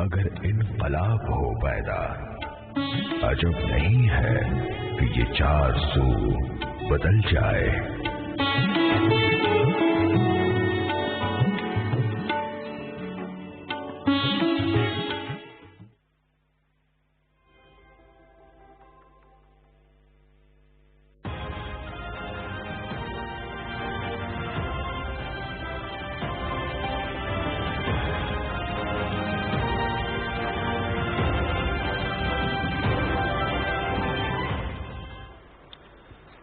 मगर इनकलाब हो पैदा। अजब नहीं है कि ये चार सू बदल जाए।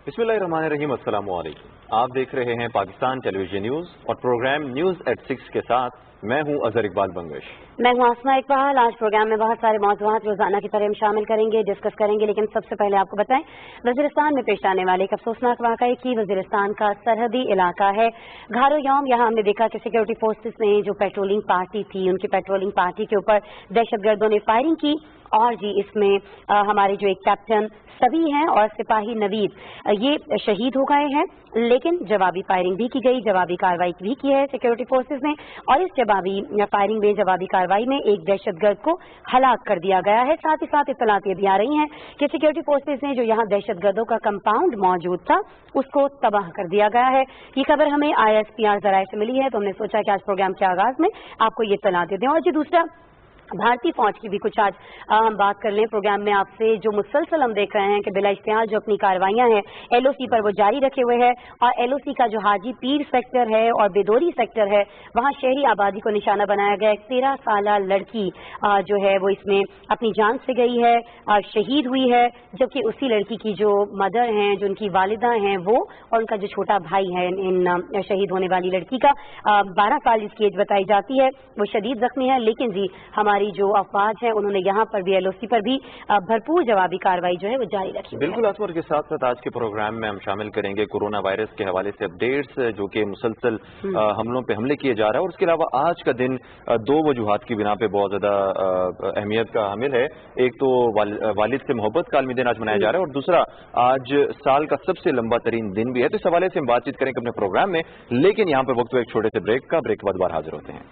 बिस्मिल्लाहिर्रहमानिर्रहीम, अस्सलाम वालेकुम। आप देख रहे हैं पाकिस्तान टेलीविजन न्यूज और प्रोग्राम न्यूज एट 6 के साथ मैं हूं अजहर इकबाल बंगश। मैं हूं आसमा इकबाल। आज प्रोग्राम में बहुत सारे मौज़ूआत रोजाना की तरह हम शामिल करेंगे, डिस्कस करेंगे, लेकिन सबसे पहले आपको बताएं वजीरिस्तान में पेश आने वाले एक अफसोसनाक वाक़या की। वजीरिस्तान का सरहदी इलाका है घारो यौम। यहाँ हमने देखा कि सिक्योरिटी फोर्सेस ने जो पेट्रोलिंग पार्टी थी, उनकी पेट्रोलिंग पार्टी के ऊपर दहशतगर्दों ने फायरिंग की और जी इसमें हमारे जो एक कैप्टन सभी हैं और सिपाही नवीद ये शहीद हो गए हैं, लेकिन जवाबी फायरिंग भी की गई, जवाबी कार्रवाई भी की है सिक्योरिटी फोर्सेस ने। और इस जवाबी फायरिंग में, जवाबी कार्रवाई में एक दहशतगर्द को हलाक कर दिया गया है। साथ ही साथ इत्तलात ये भी आ रही हैं कि सिक्योरिटी फोर्सेस ने जो यहाँ दहशतगर्दों का कंपाउंड मौजूद था उसको तबाह कर दिया गया है। ये खबर हमें ISPR जराये से मिली है, तो हमने सोचा कि आज प्रोग्राम के आगाज में आपको ये इत्तला दे दें। और जी दूसरा, भारतीय फौज की भी कुछ आज हम बात कर लें प्रोग्राम में आपसे। जो मुसलसल हम देख रहे हैं कि बिला इश्तिहार जो अपनी कार्रवाइयां हैं LOC पर वो जारी रखे हुए है, और LOC का जो हाजी पीर सेक्टर है और बेदोरी सेक्टर है वहां शहरी आबादी को निशाना बनाया गया। एक 13 साला लड़की जो है वो इसमें अपनी जान से गई है, शहीद हुई है, जबकि उसी लड़की की जो मदर हैं, जो उनकी वालिदा हैं, वो और उनका जो छोटा भाई है इन शहीद होने वाली लड़की का 12 साल जिसकी एज बताई जाती है, वो शदीद जख्मी है। लेकिन जी हमारी जो अफवाज हैं उन्होंने यहाँ पर भी LOC पर भी भरपूर जवाबी कार्रवाई जो है वो जारी रखी। बिल्कुल आसमार के साथ साथ आज के प्रोग्राम में हम शामिल करेंगे कोरोना वायरस के हवाले से अपडेट्स, जो कि मुसलसल हमलों पे हमले किए जा रहा है। और उसके अलावा आज का दिन दो वजूहात की बिना पे बहुत ज्यादा अहमियत का हामिल है। एक तो वालिद से मोहब्बत का आलमी दिन आज मनाया जा रहा है, और दूसरा आज साल का सबसे लंबा तरीन दिन भी है। तो इस हवाले से हम बातचीत करेंगे अपने प्रोग्राम में, लेकिन यहाँ पर वक्त एक छोटे से ब्रेक का। ब्रेक के बाद दोबारा हाजिर होते हैं।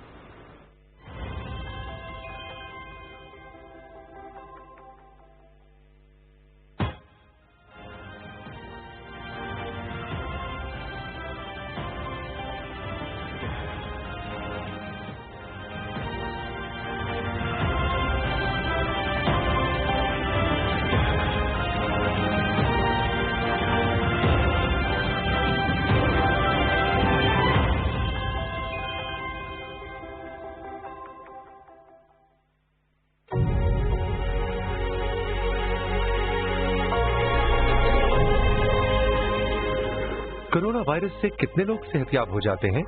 कोरोना वायरस से कितने लोग सेहतयाब हो जाते हैं?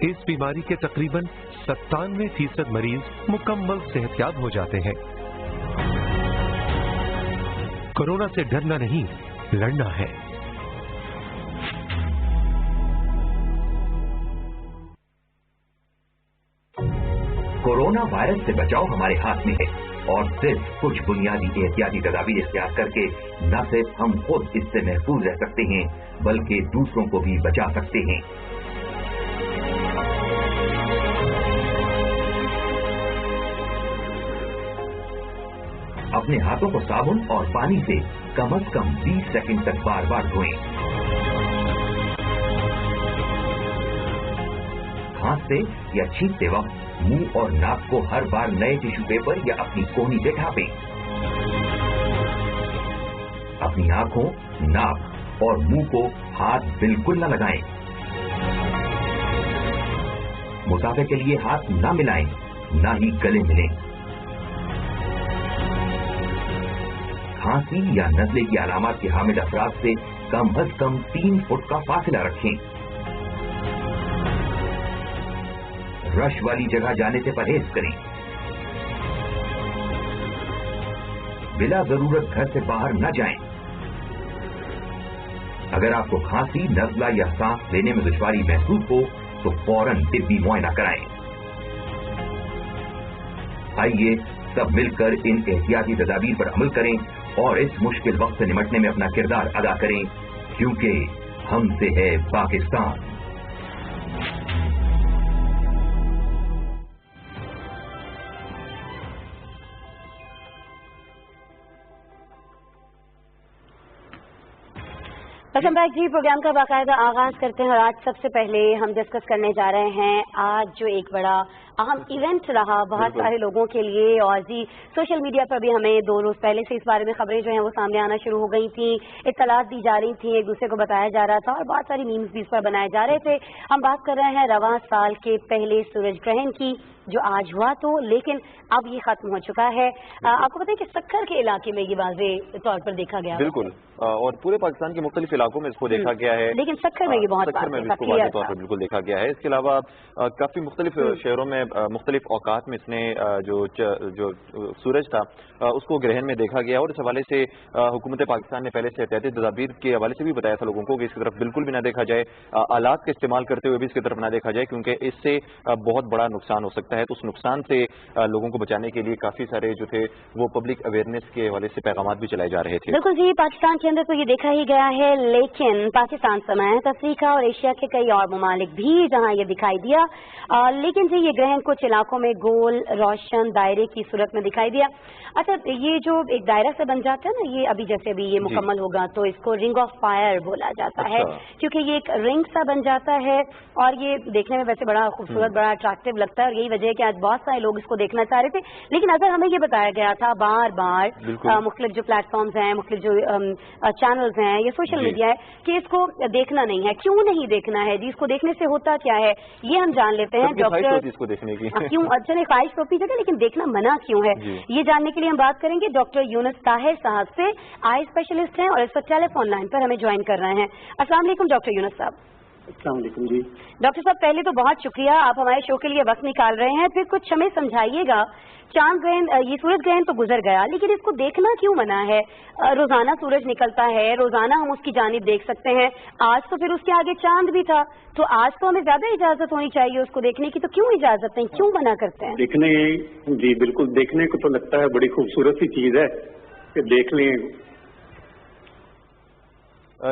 इस बीमारी के तकरीबन 97% मरीज मुकम्मल सेहतयाब हो जाते हैं। कोरोना से डरना नहीं, लड़ना है। कोरोना वायरस से बचाव हमारे हाथ में है, और सिर्फ कुछ बुनियादी एहतियाती तदाबीर इख्तियार करके न सिर्फ हम खुद इससे महफूज रह सकते हैं, बल्कि दूसरों को भी बचा सकते हैं। अपने हाथों को साबुन और पानी से कम से कम 20 सेकंड तक बार बार धोएं। खांसते या छींकते वक्त मुंह और नाक को हर बार नए टिश्यू पेपर या अपनी कोहनी से ढांपें। अपनी आंखों, नाक और मुंह को हाथ बिल्कुल न लगाएं। मुसाफे के लिए हाथ न मिलाएं, न ही गले मिलें। खांसी या नजले की अलामत के हामिल अफराद से कम से कम 3 फुट का फासला रखें। रश वाली जगह जाने से परहेज करें। बिला जरूरत घर से बाहर न जाएं। अगर आपको खांसी, नज़ला या सांस लेने में दुश्वारी महसूस हो तो फौरन तिब्बी मुआयना कराएं। आइए सब मिलकर इन एहतियाती तदाबीर पर अमल करें और इस मुश्किल वक्त से निपटने में अपना किरदार अदा करें, क्योंकि हमसे है पाकिस्तान। वेलकम बैक जी। प्रोग्राम का बाकायदा आगाज करते हैं और आज सबसे पहले हम डिस्कस करने जा रहे हैं आज जो एक बड़ा अहम इवेंट रहा बहुत सारे लोगों के लिए, और जी सोशल मीडिया पर भी हमें 2 रोज पहले से इस बारे में खबरें जो हैं वो सामने आना शुरू हो गई थी, इत्तलात दी जा रही थी, एक दूसरे को बताया जा रहा था और बहुत सारी मीम्स भी इस पर बनाए जा रहे थे। हम बात कर रहे हैं रवां साल के पहले सूरज ग्रहण की जो आज हुआ तो, लेकिन अब ये खत्म हो चुका है। आपको पता है कि सक्खर के इलाके में ये वाज़े तौर पर देखा गया, बिल्कुल, और पूरे पाकिस्तान के मुख्तलिफ इलाकों में इसको देखा गया है, लेकिन सक्खर में ये बहुत सक्खर में इसको वाज़े तौर पर बिल्कुल देखा गया है। इसके अलावा काफी मुख्तलिफ शहरों में मुख्तलिफ औकात में इसने जो सूरज था उसको ग्रहण में देखा गया, और इस हवाले से हुकूमत पाकिस्तान ने पहले से एहतियाती तदाबीर के हवाले से भी बताया था लोगों को कि इसकी तरफ बिल्कुल भी ना देखा जाए, आलात का इस्तेमाल करते हुए भी इसकी तरफ ना देखा जाए, क्योंकि इससे बहुत बड़ा नुकसान हो सकता है। तो उस नुकसान से लोगों को बचाने के लिए काफी सारे जो थे वो पब्लिक अवेयरनेस के हवाले से पैगाम भी चलाए जा रहे थे। बिल्कुल जी, पाकिस्तान के अंदर तो ये देखा ही गया है, लेकिन पाकिस्तान समेत अफ्रीका और एशिया के कई और ममालिक भी जहां ये दिखाई दिया, लेकिन जी ये ग्रहण कुछ इलाकों में गोल रोशन दायरे की सूरत में दिखाई दिया। अच्छा, ये जो एक दायरा से बन जाता है ना, ये अभी जैसे अभी ये मुकम्मल होगा तो इसको रिंग ऑफ फायर बोला जाता है, क्योंकि ये एक रिंग सा बन जाता है और ये देखने में वैसे बड़ा खूबसूरत बड़ा अट्रैक्टिव लगता है, और यही वजह है कि आज बहुत सारे लोग इसको देखना चाह रहे थे। लेकिन अगर हमें ये बताया गया था बार बार मुख्तलिफ जो प्लेटफॉर्म्स हैं, मुख्तलिफ जो चैनल्स हैं या सोशल मीडिया है कि इसको देखना नहीं है, क्यों नहीं देखना है जी, इसको देखने से होता क्या है ये हम जान लेते हैं। डॉक्टर इसको देखने की क्यों, अच्छा नहीं ख्वाहिश तो जगह, लेकिन देखना मना क्यों है ये जानने के लिए हम बात करेंगे डॉक्टर यूनुस ताहिर साहब से। आई स्पेशलिस्ट हैं और इस पर टेलीफोन लाइन पर हमें ज्वाइन कर रहे हैं। अस्सलाम वालेकुम डॉक्टर यूनुस साहब। अस्सलाम वालेकुम जी। डॉक्टर साहब पहले तो बहुत शुक्रिया, आप हमारे शो के लिए वक्त निकाल रहे हैं। फिर कुछ हमें समझाइएगा, चांद ग्रहण ये सूरज ग्रहण तो गुजर गया, लेकिन इसको देखना क्यों मना है? रोजाना सूरज निकलता है, रोजाना हम उसकी जानिब देख सकते हैं, आज तो फिर उसके आगे चांद भी था, तो आज तो हमें ज्यादा इजाजत होनी चाहिए उसको देखने की, तो क्यों इजाजत नहीं, क्यों मना करते हैं? देखने जी बिल्कुल, देखने को तो लगता है बड़ी खूबसूरत सी चीज है कि देख लें।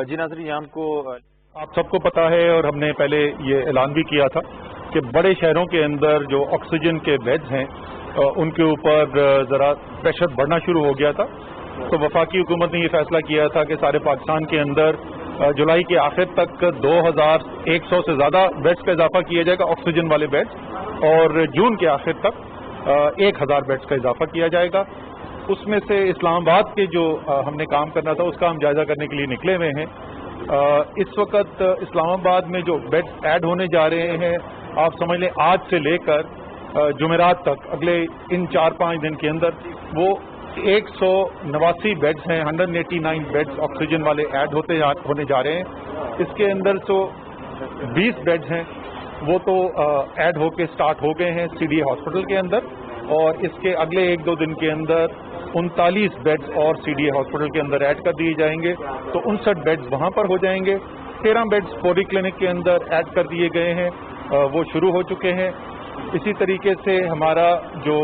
जी नाज़रीन, हमको आप सबको पता है और हमने पहले ये ऐलान भी किया था कि बड़े शहरों के अंदर जो ऑक्सीजन के बेड्स हैं उनके ऊपर ज़रा प्रेशर बढ़ना शुरू हो गया था। तो वफाकी हुकूमत ने ये फैसला किया था कि सारे पाकिस्तान के अंदर जुलाई के आखिर तक 2100 से ज़्यादा बेड्स का इजाफा किया जाएगा, ऑक्सीजन वाले बेड्स, और जून के आखिर तक 1000 बेड्स का इजाफा किया जाएगा। उसमें से इस्लामाबाद के जो हमने काम करना था उसका हम जायजा करने के लिए निकले हुए हैं। इस वक्त इस्लामाबाद में जो बेड्स ऐड होने जा रहे हैं, आप समझ लें आज से लेकर जुमेरात तक अगले इन 4-5 दिन के अंदर वो 189 बेड्स हैं, 189 बेड्स ऑक्सीजन वाले ऐड होने जा रहे हैं। इसके अंदर तो 20 बेड्स हैं वो तो ऐड होके स्टार्ट हो गए हैं सीडीए हॉस्पिटल के अंदर, और इसके अगले 1-2 दिन के अंदर 39 बेड्स और सीडीए हॉस्पिटल के अंदर ऐड कर दिए जाएंगे, तो 59 बेड्स वहां पर हो जाएंगे। 13 बेड्स पॉली क्लिनिक के अंदर ऐड कर दिए गए हैं, वो शुरू हो चुके हैं। इसी तरीके से हमारा जो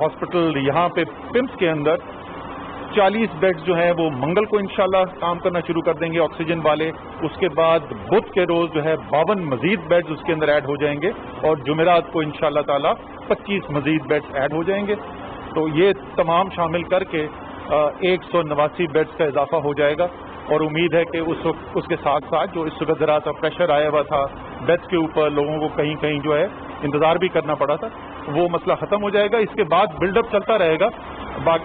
हॉस्पिटल यहाँ पे पिम्स के अंदर 40 बेड्स जो हैं वो मंगल को इंशाल्लाह काम करना शुरू कर देंगे ऑक्सीजन वाले। उसके बाद बुध के रोज जो है 52 मजीद बेड्स उसके अंदर ऐड हो जाएंगे, और जुमेरात को इंशाल्लाह ताला 25 मजीद बेड्स ऐड हो जाएंगे। तो ये तमाम शामिल करके 189 बेड्स का इजाफा हो जाएगा, और उम्मीद है कि उसके साथ साथ जो इस वक्त ज़रा सा प्रेशर आया हुआ था बेड्स के ऊपर, लोगों को कहीं कहीं जो है इंतजार भी करना पड़ा था, वो मसला खत्म हो जाएगा। इसके बाद बिल्डअप चलता रहेगा,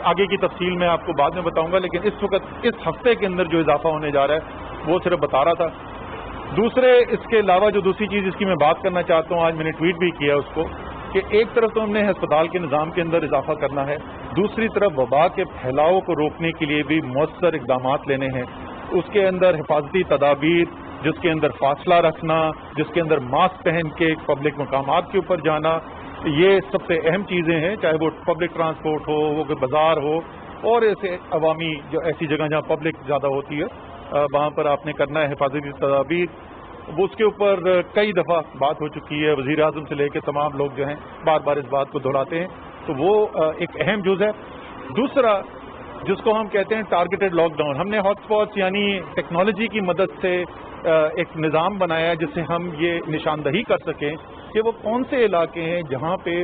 आगे की तफसील मैं आपको बाद में बताऊंगा, लेकिन इस वक्त इस हफ्ते के अंदर जो इजाफा होने जा रहा है वो सिर्फ बता रहा था। दूसरे इसके अलावा जो दूसरी चीज़ इसकी मैं बात करना चाहता हूँ, आज मैंने ट्वीट भी किया उसको, कि एक तरफ तो हमने अस्पताल के निज़ाम के अंदर इजाफा करना है, दूसरी तरफ वबा के फैलाव को रोकने के लिए भी मौसर इकदाम लेने हैं। उसके अंदर हिफाजती तदाबीर, जिसके अंदर फासला रखना, जिसके अंदर मास्क पहन के पब्लिक मकामात के ऊपर जाना, ये सबसे अहम चीज़ें हैं, चाहे वो पब्लिक ट्रांसपोर्ट हो, वो कोई बाजार हो, और ऐसे अवामी जो ऐसी जगह जहाँ पब्लिक ज़्यादा होती है वहाँ पर आपने करना है हिफाजती तदाबीर। वो उसके ऊपर कई दफ़ा बात हो चुकी है, वज़ीर आज़म से लेकर तमाम लोग जो हैं बार बार इस बात को दोहराते हैं, तो वो एक अहम जुज़ है। दूसरा जिसको हम कहते हैं टारगेटेड लॉकडाउन, हमने हॉटस्पॉट्स यानी टेक्नोलॉजी की मदद से एक निज़ाम बनाया जिससे हम ये निशानदही कर सकें कि वो कौन से इलाके हैं जहाँ पे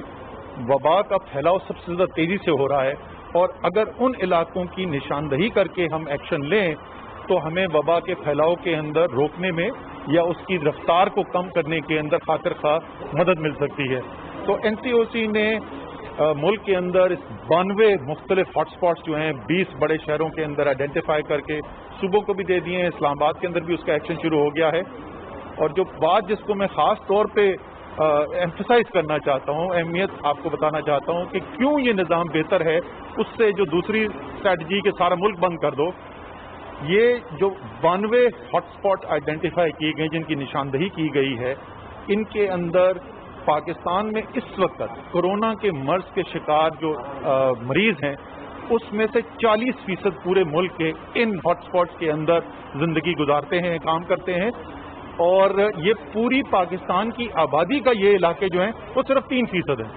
वबा का फैलाव सबसे ज़्यादा तेज़ी से हो रहा है, और अगर उन इलाकों की निशानदही करके हम एक्शन लें تو ہمیں وبا کے پھیلاؤ کے اندر روکنے میں یا اس کی رفتار کو کم کرنے کے اندر خاطر خواہ مدد مل سکتی ہے. تو NCOC نے ملک کے اندر 92 مختلف ہاٹ اسپاٹس جو ہیں 20 بڑے شہروں کے اندر آئیڈینٹیفائی کر کے صوبوں کو بھی دے دیے ہیں. اسلام آباد کے اندر بھی اس کا ایکشن شروع ہو گیا ہے. اور جو بات جس کو میں خاص طور پہ ایمفسائز کرنا چاہتا ہوں, اہمیت آپ کو بتانا چاہتا ہوں کہ کیوں یہ نظام بہتر ہے اس سے جو دوسری اسٹریٹجی کہ سارا ملک بند کر دو. یہ جو 92 ہاٹ اسپاٹ آئیڈینٹیفائی کیے گئے جن کی نشاندہی کی گئی ہے, ان کے اندر پاکستان میں اس وقت کورونا کے مرض کے شکار جو مریض ہیں اس میں سے 40% پورے ملک کے ان ہاٹ اسپاٹس کے اندر زندگی گزارتے ہیں, کام کرتے ہیں. اور یہ پوری پاکستان کی آبادی کا یہ علاقے جو ہیں وہ صرف 3% ہیں.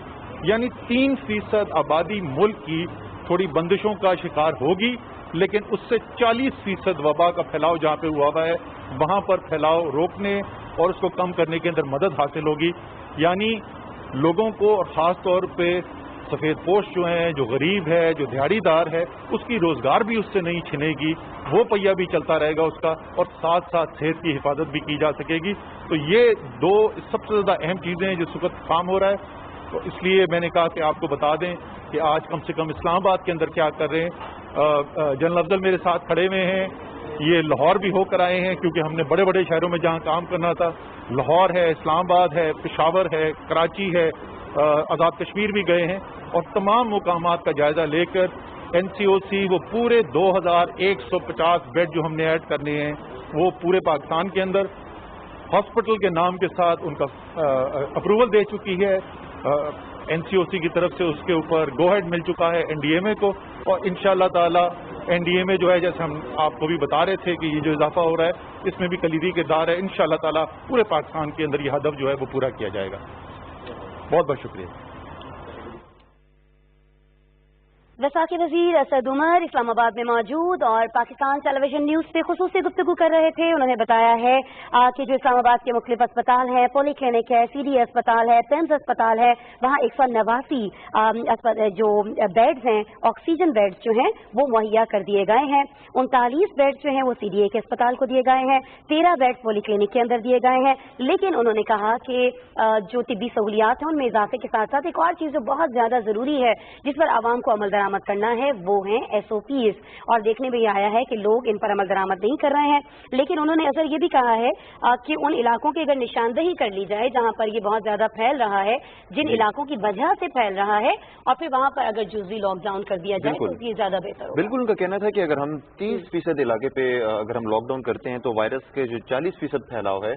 یعنی 3% آبادی ملک کی تھوڑی بندشوں کا شکار ہوگی, لیکن اس سے 40% وبا کا پھیلاؤ جہاں پہ ہوا ہے وہاں پر پھیلاؤ روکنے اور اس کو کم کرنے کے اندر مدد حاصل ہوگی. یعنی لوگوں کو, اور خاص طور پہ سفید پوش جو ہیں, جو غریب ہے, جو دیہڑی دار ہے, اس کی روزگار بھی اس سے نہیں چھنے گی, وہ پہیہ بھی چلتا رہے گا اس کا, اور ساتھ ساتھ صحت کی حفاظت بھی کی جا سکے گی. تو یہ دو سب سے زیادہ اہم چیزیں ہیں جس وقت کام ہو رہا ہے. تو اس لیے میں نے کہا کہ آپ کو بتا دیں کہ آج کم سے کم اسلام آباد کے اندر کیا کر رہے ہیں. جنرل افضل میرے ساتھ کھڑے ہوئے ہیں, یہ لاہور بھی ہو کر آئے ہیں کیونکہ ہم نے بڑے بڑے شہروں میں جہاں کام کرنا تھا, لاہور ہے, اسلام آباد ہے, پشاور ہے, کراچی ہے, آزاد کشمیر بھی گئے ہیں, اور تمام مقامات کا جائزہ لے کر NCOC وہ پورے 2150 بیڈ جو ہم نے ایڈ کرنے ہیں وہ پورے پاکستان کے اندر ہاسپٹل کے نام کے ساتھ ان کا اپروول دے چکی ہے. NCOC کی طرف سے اس کے اوپر گو ہیڈ مل چکا ہے NDMA کو, اور انشاءاللہ تعالی NDMA جو ہے جیسے ہم آپ کو بھی بتا رہے تھے کہ یہ جو اضافہ ہو رہا ہے اس میں بھی کلیدی کردار ہے. انشاءاللہ تعالی پورے پاکستان کے اندر یہ ہدف جو ہے وہ پورا کیا جائے گا. بہت بہت شکریہ. وفاقی وزیر اسد عمر اسلام آباد میں موجود اور پاکستان ٹیلی ویژن نیوز سے خصوصی گفتگو کر رہے تھے. انہوں نے بتایا ہے کہ جو اسلام آباد کے مختلف اسپتال ہیں, پولی کلینک ہے, CD اسپتال ہے, پیمز اسپتال ہے, وہاں 189 جو بیڈز ہیں, آکسیجن بیڈز جو ہیں وہ مہیا کر دیے گئے ہیں. 39 بیڈز جو ہیں وہ CDA کے اسپتال کو دیے گئے ہیں, 13 بیڈز پولی کلینک کے اندر دیے گئے ہیں. لیکن انہوں نے کہا کہ جو طبی سہولیات ہیں ان میں اضافے کے ساتھ ساتھ ایک اور چیز جو بہت زیادہ ضروری ہے جس پر عوام کو عمل درآمد کرنا ہے وہ ہیں SOPs. اور دیکھنے میں یہ آیا ہے کہ لوگ ان پر عمل درآمد نہیں کر رہے ہیں. لیکن انہوں نے اثر یہ بھی کہا ہے کہ ان علاقوں کی اگر نشاندہی کر لی جائے جہاں پر یہ بہت زیادہ پھیل رہا ہے, جن علاقوں کی وجہ سے پھیل رہا ہے, اور پھر وہاں پر اگر جزوی لاک ڈاؤن کر دیا جائے تو یہ زیادہ بہتر ہوگا. بالکل ان کا کہنا تھا کہ اگر ہم 30% علاقے پہ اگر ہم لاک ڈاؤن کرتے ہیں تو وائرس کے جو 40% پھیلاؤ ہے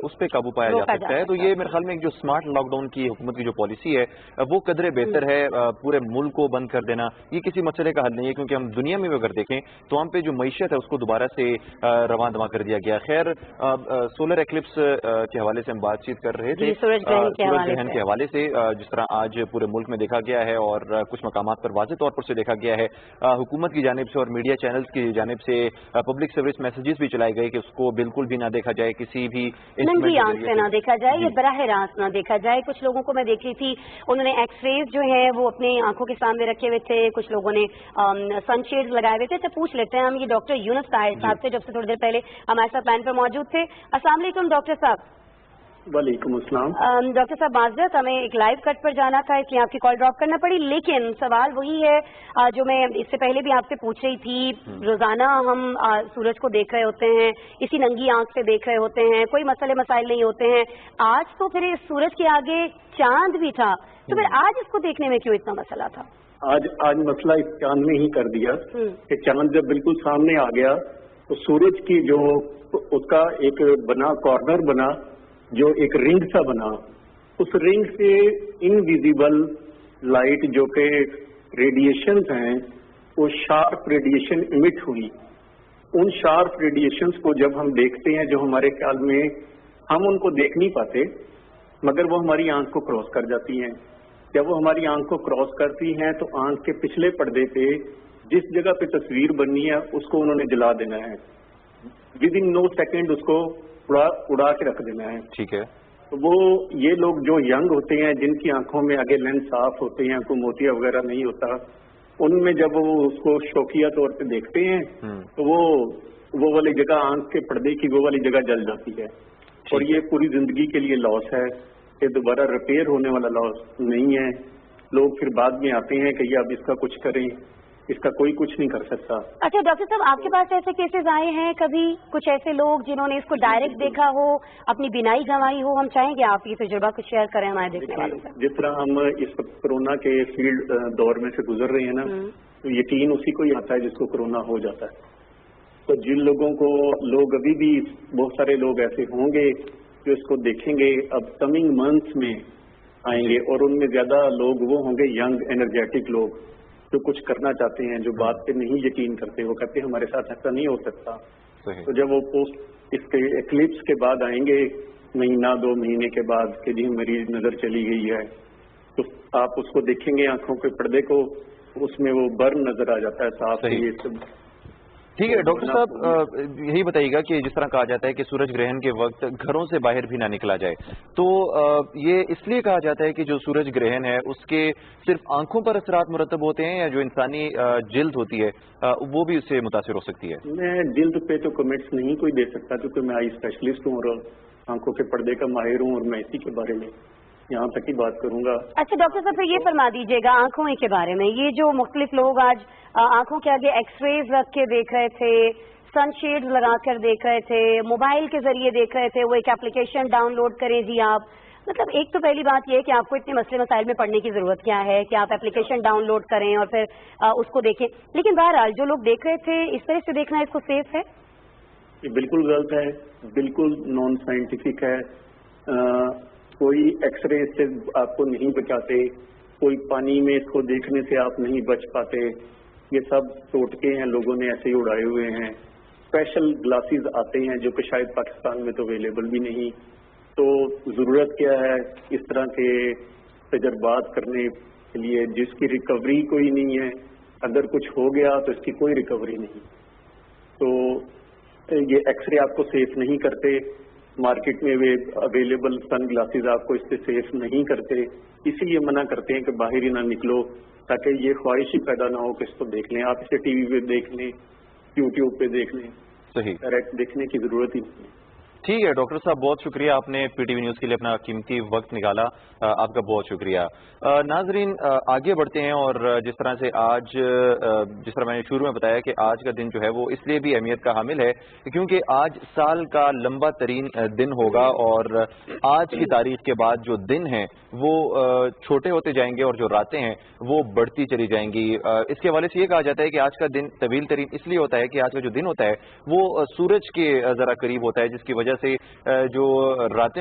اس پہ قابو پایا جا سکتا ہے. تو یہ میرے خیال میں جو اسمارٹ لاک ڈاؤن کی حکومت کی جو پالیسی ہے وہ قدرے بہتر ہے. پورے ملک کو بند کر دینا یہ کسی مسئلے کا حل نہیں ہے, کیونکہ ہم دنیا میں اگر دیکھیں تو ہم پہ جو معیشت ہے اس کو دوبارہ سے رواں دواں کر دیا گیا. خیر, سولر ایکلپس کے حوالے سے ہم بات چیت کر رہے تھے, سورج گرہن کے حوالے سے جس طرح آج پورے ملک میں دیکھا گیا ہے اور کچھ مقامات پر واضح طور پر سے دیکھا گیا ہے. حکومت کی جانب سے اور میڈیا چینلز کی جانب سے پبلک سروس میسیجز بھی چلائے گئے کہ اس کو بالکل بھی نہ دیکھا جائے, کسی بھی ننگی آنکھ سے نہ دیکھا جائے, یہ براہ راست نہ دیکھا جائے. کچھ لوگوں کو میں دیکھ رہی تھی انہوں نے ایکس ریز جو ہیں وہ اپنی آنکھوں کے سامنے رکھے ہوئے تھے, کچھ لوگوں نے سن شیڈز لگائے ہوئے تھے. تو پوچھ لیتے ہیں ہم یہ ڈاکٹر یونس طاہر صاحب سے, جب سے تھوڑی دیر پہلے ہمارے ساتھ لائن پر موجود تھے. السلام علیکم ڈاکٹر صاحب. وعلیکم السلام. ڈاکٹر صاحب معذرت, ہمیں ایک لائیو کٹ پر جانا تھا اس لیے آپ کی کال ڈراپ کرنا پڑی. لیکن سوال وہی ہے جو میں اس سے پہلے بھی آپ سے پوچھ رہی تھی. روزانہ ہم سورج کو دیکھ رہے ہوتے ہیں, اسی ننگی آنکھ سے دیکھ رہے ہوتے ہیں, کوئی مسئلے مسائل نہیں ہوتے ہیں. آج تو پھر اس سورج کے آگے چاند بھی تھا, تو پھر آج اس کو دیکھنے میں کیوں اتنا مسئلہ تھا؟ آج مسئلہ اس چاند نے ہی کر دیا کہ چاند جب بالکل سامنے آ گیا تو سورج کی جو اس کا ایک بنا کارنر بنا, جو ایک رنگ سا بنا, اس رنگ سے انویزیبل لائٹ جو کہ ریڈیشنز ہیں وہ شارپ ریڈیشن ایمٹ ہوئی. ان شارپ ریڈیشنز کو جب ہم دیکھتے ہیں, جو ہمارے خیال میں ہم ان کو دیکھ نہیں پاتے مگر وہ ہماری آنکھ کو کراس کر جاتی ہیں. جب وہ ہماری آنکھ کو کراس کرتی ہیں تو آنکھ کے پچھلے پردے پہ جس جگہ پہ تصویر بننی ہے اس کو انہوں نے جلا دینا ہے. ود ان نو سیکنڈ اس کو اڑا کے رکھ دینا ہے. ٹھیک ہے. تو وہ یہ لوگ جو ینگ ہوتے ہیں, جن کی آنکھوں میں آگے لینس صاف ہوتے ہیں, کوئی موتیا وغیرہ نہیں ہوتا, ان میں جب وہ اس کو شوقیہ طور پہ دیکھتے ہیں تو وہ वो वाली जगह, आंख के पर्दे की वो वाली जगह जल जाती है, और ये पूरी जिंदगी के लिए लॉस है, ये दोबारा रिपेयर होने वाला लॉस नहीं है। लोग फिर बाद में आते हैं कि ये अब इसका कुछ करें, इसका कोई कुछ नहीं कर सकता। अच्छा डॉक्टर साहब, आपके पास ऐसे केसेस आए हैं कभी, कुछ ऐसे लोग जिन्होंने इसको डायरेक्ट देखा हो, अपनी बिनाई गंवाई हो? हम चाहेंगे आप ये तजुर्बा कुछ शेयर करें हमारे देखने वालों से। जिस तरह हम इस कोरोना के फील्ड दौर में से गुजर रहे हैं ना, तो यकीन उसी को ही आता है जिसको कोरोना हो जाता है। तो जिन लोगों को, लोग अभी भी बहुत सारे लोग ऐसे होंगे जो इसको देखेंगे, अब कमिंग मंथ्स में आएंगे, और उनमें ज्यादा लोग वो होंगे यंग एनर्जेटिक लोग जो कुछ करना चाहते हैं, जो बात पे नहीं यकीन करते, वो कहते हैं हमारे साथ ऐसा नहीं हो सकता। तो जब वो पोस्ट इसके एक्लिप्स के बाद आएंगे, महीना 2 महीने के बाद कि जी मरीज नजर चली गई है, तो आप उसको देखेंगे आंखों के पर्दे को, उसमें वो बर्न नजर आ जाता है साफ। ये सब ठीक है डॉक्टर साहब, यही बताइएगा कि जिस तरह कहा जाता है कि सूरज ग्रहण के वक्त घरों से बाहर भी ना निकला जाए, तो ये इसलिए कहा जाता है कि जो सूरज ग्रहण है उसके सिर्फ आंखों पर असरात मुरतब होते हैं, या जो इंसानी जिल्द होती है वो भी उससे मुतासिर हो सकती है? मैं जिल्द पे तो कमेंट्स नहीं कोई दे सकता, क्योंकि मैं आई स्पेशलिस्ट हूँ और आंखों के पर्दे का माहिर हूँ, और मैं इसी के बारे में यहाँ तक ही बात करूंगा। अच्छा डॉक्टर साहब, फिर ये फरमा दीजिएगा आंखों के बारे में, ये जो मुख्तलिफ लोग आज आंखों के आगे एक्सरेज रख के देख रहे थे, सनशेड्स लगा कर देख रहे थे, मोबाइल के जरिए देख रहे थे, वो एक एप्लीकेशन डाउनलोड करें जी आप, मतलब एक तो पहली बात ये है कि आपको इतने मसले मसाइल में पढ़ने की जरूरत क्या है कि आप एप्लीकेशन डाउनलोड करें और फिर उसको देखें, लेकिन बहरहाल जो लोग देख रहे थे इस तरह से देखना इसको सेफ है? ये बिल्कुल गलत है, बिल्कुल नॉन साइंटिफिक है। कोई एक्सरे से आपको नहीं बचाते, कोई पानी में इसको देखने से आप नहीं बच पाते, ये सब टोटके हैं लोगों ने ऐसे ही उड़ाए हुए हैं। स्पेशल ग्लासेस आते हैं जो कि शायद पाकिस्तान में तो अवेलेबल भी नहीं। तो ज़रूरत क्या है इस तरह के तजर्बात करने के लिए जिसकी रिकवरी कोई नहीं है, अगर कुछ हो गया तो इसकी कोई रिकवरी नहीं। तो ये एक्सरे आपको सेफ नहीं करते, मार्केट में वे अवेलेबल सन ग्लासेस आपको इससे सेफ नहीं करते, इसीलिए मना करते हैं कि बाहर ही ना निकलो, ताकि ये ख्वाहिश ही पैदा ना हो कि इसको देख लें। आप इसे टीवी पे देख लें, यूट्यूब पे देख लें, सही डायरेक्ट देखने की जरूरत ही नहीं है। ठीक है डॉक्टर साहब, बहुत शुक्रिया, आपने पीटीवी न्यूज़ के लिए अपना कीमती वक्त निकाला, आपका बहुत शुक्रिया। नाजरीन आगे बढ़ते हैं, और जिस तरह से आज, जिस तरह मैंने शुरू में बताया कि आज का दिन जो है वो इसलिए भी अहमियत का हामिल है क्योंकि आज साल का लंबा तरीन दिन होगा, और आज की तारीख के बाद जो दिन हैं वो छोटे होते जाएंगे और जो रातें हैं वो बढ़ती चली जाएंगी। इसके हवाले से ये कहा जाता है कि आज का दिन तवील तरीन इसलिए होता है कि आज का जो दिन होता है वो सूरज के ज़रा करीब होता है, जिसकी वजह से जो रात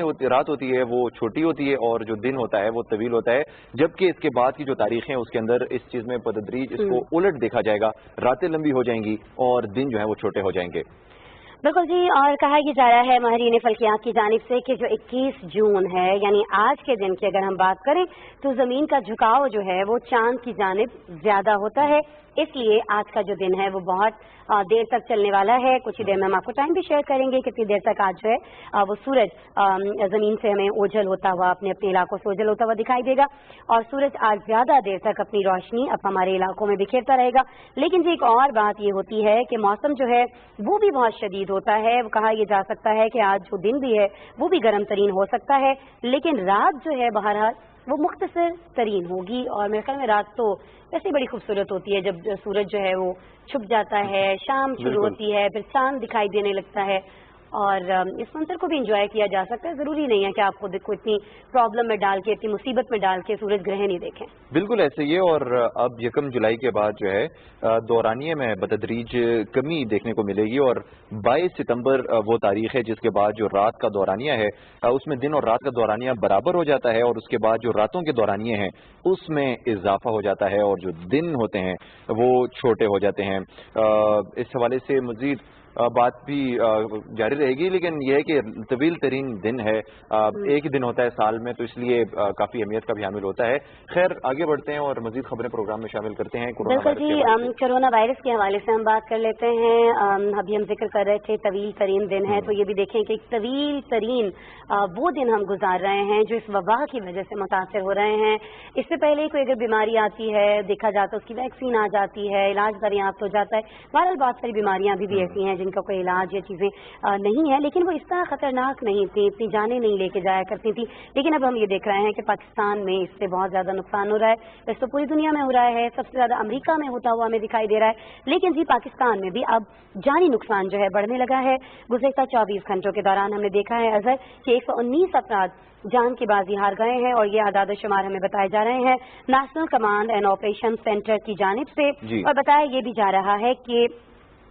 होती है वो छोटी होती है और जो दिन होता है वो तवील होता है। जबकि इसके बाद की जो तारीख है उसके अंदर इस चीज में बतदरीज इसको उलट देखा जाएगा, रातें लंबी हो जाएंगी और दिन जो है वो छोटे हो जाएंगे। बिल्कुल जी, और कहा यह जा रहा है माहिरीन फल्कियात की जानिब से कि जो 21 जून है यानी आज के दिन की अगर हम बात करें तो जमीन का झुकाव जो है वो चांद की जानिब ज्यादा होता है, इसलिए आज का जो दिन है वो बहुत देर तक चलने वाला है। कुछ ही देर में हम आपको टाइम भी शेयर करेंगे कितनी देर तक आज जो है वो सूरज जमीन से हमें ओझल होता हुआ, अपने अपने इलाकों से ओझल होता हुआ दिखाई देगा, और सूरज आज ज्यादा देर तक अपनी रोशनी अब हमारे इलाकों में बिखेरता रहेगा। लेकिन जी एक और बात ये होती है कि मौसम जो है वो भी बहुत शदीद होता है। वो कहा यह जा सकता है कि आज जो दिन भी है वो भी गर्म तरीन हो सकता है, लेकिन रात जो है बहरहाल वो मुख्तसर तरीन होगी। और मेरे ख्याल में रात तो वैसे बड़ी खूबसूरत होती है जब सूरज जो है वो छुप जाता है, शाम शुरू होती है, फिर चांद दिखाई देने लगता है, और इस मंजर को भी इंजॉय किया जा सकता है। जरूरी नहीं है कि आप खुद को इतनी प्रॉब्लम में डाल के, इतनी मुसीबत में डाल के सूरज ग्रहण ही देखें। बिल्कुल ऐसे ही है, और अब 1 जुलाई के बाद जो है दौरानिये में बतदरीज कमी देखने को मिलेगी, और 22 सितंबर वो तारीख है जिसके बाद जो रात का दौरानिया है उसमें दिन और रात का दौरानिया बराबर हो जाता है, और उसके बाद जो रातों के दौरानिये हैं उसमें इजाफा हो जाता है और जो दिन होते हैं वो छोटे हो जाते हैं। इस हवाले से मजीद बात भी जारी रहेगी, लेकिन यह है कि तवील तरीन दिन है, एक ही दिन होता है साल में, तो इसलिए काफी अहमियत का भी हामिल होता है। खैर आगे बढ़ते हैं और मजीद खबरें प्रोग्राम में शामिल करते हैं। बिल्कुल जी, कोरोना वायरस के हवाले से हम बात कर लेते हैं। अभी हम जिक्र कर रहे थे तवील तरीन दिन है, तो ये भी देखें कि तवील तरीन वो दिन हम गुजार रहे हैं जो इस वबा की वजह से मुतासर हो रहे हैं। इससे पहले कोई अगर बीमारी आती है, देखा जाता है उसकी वैक्सीन आ जाती है, इलाज दरियाफ्त हो जाता है, बहरहाल बहुत सारी बीमारियां अभी भी ऐसी हैं जिनका कोई इलाज या चीज़ें नहीं है, लेकिन वो इस तरह खतरनाक नहीं थी, इतनी जानें नहीं लेके जाया करती थी। लेकिन अब हम ये देख रहे हैं कि पाकिस्तान में इससे बहुत ज़्यादा नुकसान हो रहा है। वैसे तो पूरी दुनिया में हो रहा है, सबसे ज़्यादा अमेरिका में होता हुआ हमें दिखाई दे रहा है, लेकिन जी पाकिस्तान में भी अब जानी नुकसान जो है बढ़ने लगा है। गुज़श्ता 24 घंटों के दौरान हमने देखा है अजहर कि 119 अफराद जान की बाजी हार गए हैं, और ये आदाद शुमार हमें बताए जा रहे हैं national command and operation centre की जानिब से। और बताया ये भी जा रहा है कि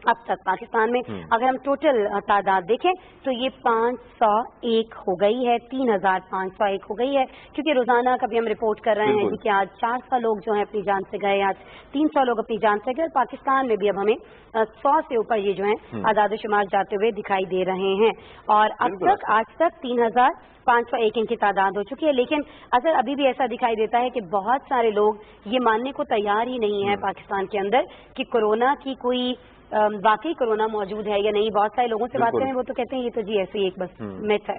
अब तक पाकिस्तान में अगर हम टोटल तादाद देखें तो ये 501 हो गई है, 3501 हो गई है, क्योंकि रोजाना कभी हम रिपोर्ट कर रहे हैं कि आज 400 लोग जो हैं अपनी जान से गए, आज 300 लोग अपनी जान से गए। पाकिस्तान में भी अब हमें 100 से ऊपर ये जो है आदाद शुमार जाते हुए दिखाई दे रहे हैं, और अब तक आज तक 3501 इनकी तादाद हो चुकी है। लेकिन अगर अभी भी ऐसा दिखाई देता है कि बहुत सारे लोग ये मानने को तैयार ही नहीं है पाकिस्तान के अंदर कि कोरोना की कोई वाकई कोरोना मौजूद है या नहीं। बहुत सारे लोगों से बात करें वो तो कहते हैं ये तो जी ऐसे ही एक बस मिथ है।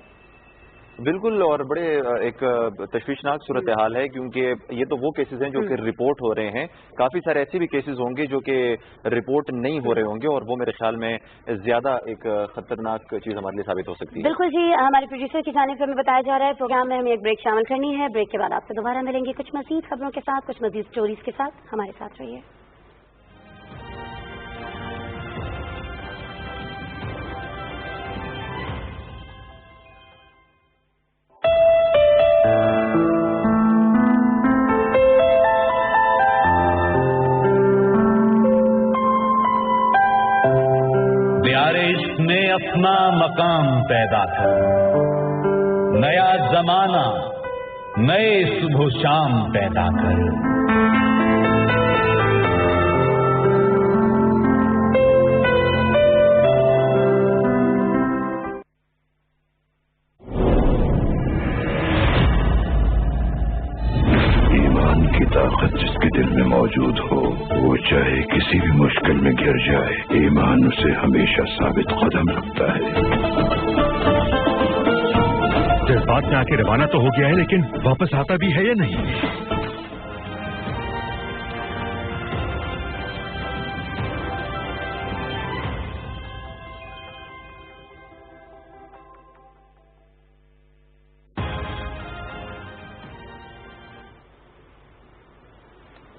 बिल्कुल, और बड़े एक तशवीशनाक सूरत हाल है, क्योंकि ये तो वो केसेस हैं जो कि रिपोर्ट हो रहे हैं। काफ़ी सारे ऐसे भी केसेस होंगे जो कि रिपोर्ट नहीं हो रहे होंगे, और वो मेरे ख्याल में ज़्यादा एक खतरनाक चीज़ हमारे लिए साबित हो सकती है। बिल्कुल जी, हमारे प्रोड्यूसर की जानिब से हमें बताया जा रहा है प्रोग्राम में हमें एक ब्रेक शामिल करनी है। ब्रेक के बाद आपसे दोबारा मिलेंगे कुछ मज़ीद खबरों के साथ, कुछ मज़ीद स्टोरीज के साथ। हमारे साथ रहिए। अपना मकाम पैदा कर, नया जमाना नए सुबह शाम पैदा कर। ईमान की ताकत जिसके दिल में मौजूद हो, वो चाहे किसी भी मुश्किल में घिर जाए, ईमान उसे हमेशा साबित कदम रखता है। जज्बात में आके रवाना तो हो गया है, लेकिन वापस आता भी है या नहीं?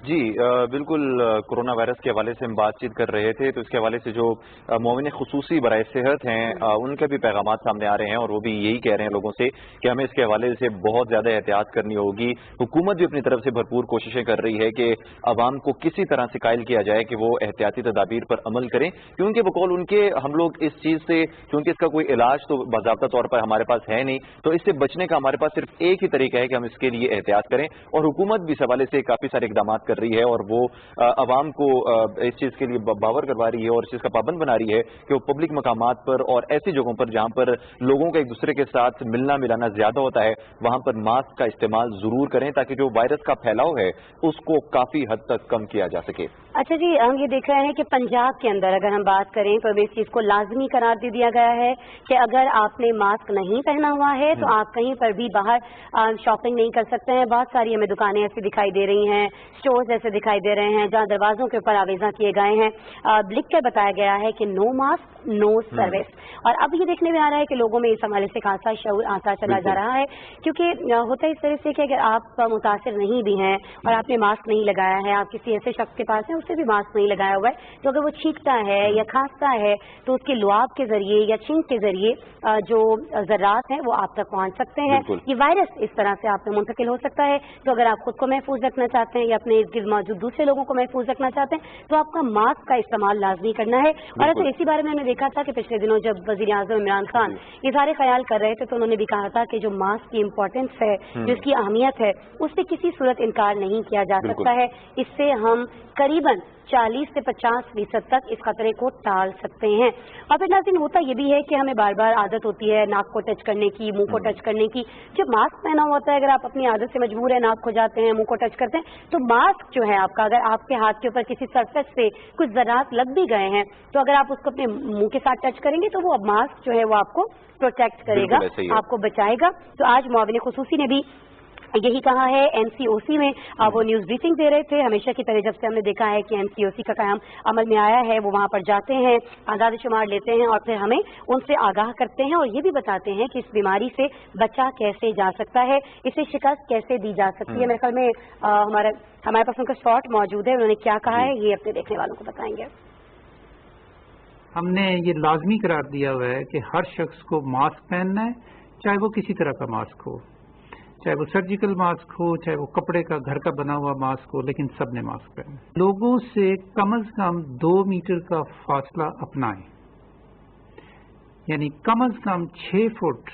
जी बिल्कुल, कोरोना वायरस के हवाले से हम बातचीत कर रहे थे, तो इसके हवाले से जो मोमिन खुसूसी बराए सेहत हैं उनके भी पैगाम सामने आ रहे हैं, और वो भी यही कह रहे हैं लोगों से कि हमें इसके हवाले से बहुत ज़्यादा एहतियात करनी होगी। हुकूमत भी अपनी तरफ से भरपूर कोशिशें कर रही है कि आवाम को किसी तरह से कायल किया जाए कि वो एहतियाती तदाबीर पर अमल करें, क्योंकि बकौल उनके हम लोग इस चीज़ से, क्योंकि इसका कोई इलाज तो बाज़ाब्ता तौर पर हमारे पास है नहीं, तो इससे बचने का हमारे पास सिर्फ एक ही तरीका है कि हम इसके लिए एहतियात करें। और हुकूमत भी इस हवाले से काफ़ी सारे इकदाम कर रही है, और वो आवाम को इस चीज़ के लिए बावर करवा रही है और इस चीज़ का पाबंद बना रही है कि वो पब्लिक मकामात पर और ऐसी जगहों पर जहाँ पर लोगों का एक दूसरे के साथ मिलना मिलाना ज़्यादा होता है, वहाँ पर मास्क का इस्तेमाल ज़रूर करें, ताकि जो वायरस का फैलाव है उसको काफ़ी हद तक कम किया जा सके। अच्छा जी, हम ये देख रहे हैं कि पंजाब के अंदर अगर हम बात करें तो इस चीज़ को लाजमी करार दे दिया गया है कि अगर आपने मास्क नहीं पहना हुआ है तो आप कहीं पर भी बाहर शॉपिंग नहीं कर सकते हैं। बहुत सारी हमें दुकानें ऐसी दिखाई दे रही हैं, स्टोर्स ऐसे दिखाई दे रहे हैं जहाँ दरवाजों के ऊपर आवेजा किए गए हैं, लिख कर बताया गया है कि नो मास्क नो सर्विस। और अब ये देखने में आ रहा है कि लोगों में इस हवाले से खासा शऊर आता चला जा रहा है, क्योंकि होता है इस तरह से कि अगर आप मुतासिर नहीं भी हैं और आपने मास्क नहीं लगाया है, आप किसी ऐसे शख्स के पास हैं उससे भी मास्क नहीं लगाया हुआ है, तो अगर वो छींकता है या खांसता है तो उसके लुआब के जरिए या छींक के जरिए जो जर्रात हैं वो आप तक पहुंच सकते हैं। ये वायरस इस तरह से आप में मुंतकिल हो सकता है। तो अगर आप खुद को महफूज रखना चाहते हैं या अपने इर्द गिर्द मौजूद दूसरे लोगों को महफूज रखना चाहते हैं तो आपका मास्क का इस्तेमाल लाजमी करना है। और तो इसी बारे में हमने देखा था कि पिछले दिनों जब वज़ीर आज़म इमरान खान ये सारे ख्याल कर रहे थे तो उन्होंने भी कहा था कि जो मास्क की इम्पोर्टेंस है, जिसकी अहमियत है, उससे किसी सूरत इनकार नहीं किया जा सकता है। इससे हम करीबन 40 से 50% तक इस खतरे को टाल सकते हैं। और फिर नाज़रीन होता ये भी है कि हमें बार बार आदत होती है नाक को टच करने की, मुंह को टच करने की। जब मास्क पहना हुआ होता है, अगर आप अपनी आदत से मजबूर है, नाक को जाते हैं, मुंह को टच करते हैं, तो मास्क जो है आपका, अगर आपके हाथ के ऊपर किसी सरफेस से कुछ ज़रात लग भी गए हैं तो अगर आप उसको अपने मुंह के साथ टच करेंगे तो वो मास्क जो है वो आपको प्रोटेक्ट करेगा, आपको बचाएगा। तो आज मुआविन खुसूसी ने भी यही कहा है एनसीओसी में। वो न्यूज ब्रीफिंग दे रहे थे। हमेशा की तरह जब से हमने देखा है कि एनसीओसी का कायम अमल में आया है, वो वहां पर जाते हैं, आदाद शुमार लेते हैं और फिर हमें उनसे आगाह करते हैं और ये भी बताते हैं कि इस बीमारी से बचा कैसे जा सकता है, इसे शिकस्त कैसे दी जा सकती है। मेरे ख्याल में हमारे पास उनका शॉट मौजूद है, उन्होंने क्या कहा है ये अपने देखने वालों को बताएंगे। हमने ये लाजमी करार दिया हुआ है कि हर शख्स को मास्क पहनना है, चाहे वो किसी तरह का मास्क हो, चाहे वो सर्जिकल मास्क हो, चाहे वो कपड़े का घर का बना हुआ मास्क हो, लेकिन सबने मास्क पहनना है। लोगों से कम से कम 2 मीटर का फासला अपनाएं, यानी कम से कम 6 फुट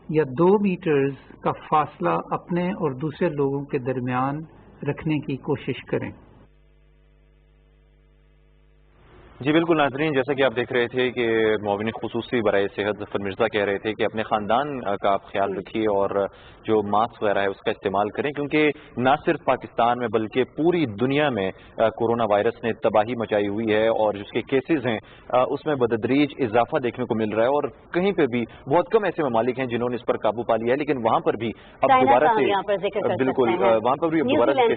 या 2 मीटर्स का फासला अपने और दूसरे लोगों के दरमियान रखने की कोशिश करें। जी बिल्कुल नाजरीन, जैसा कि आप देख रहे थे कि मुआविन खुसूसी बराए सेहत जफर मिर्जा कह रहे थे कि अपने खानदान का आप ख्याल रखिए और जो मास्क वगैरह है उसका इस्तेमाल करें, क्योंकि न सिर्फ पाकिस्तान में बल्कि पूरी दुनिया में कोरोना वायरस ने तबाही मचाई हुई है और जिसके केसेस हैं उसमें बदतदरीज इजाफा देखने को मिल रहा है और कहीं पे भी बहुत कम ऐसे ममालिक हैं जिन्होंने इस पर काबू पा लिया है, लेकिन वहां पर भी अब दोबारा से बिल्कुल वहां पर भी दोबारा से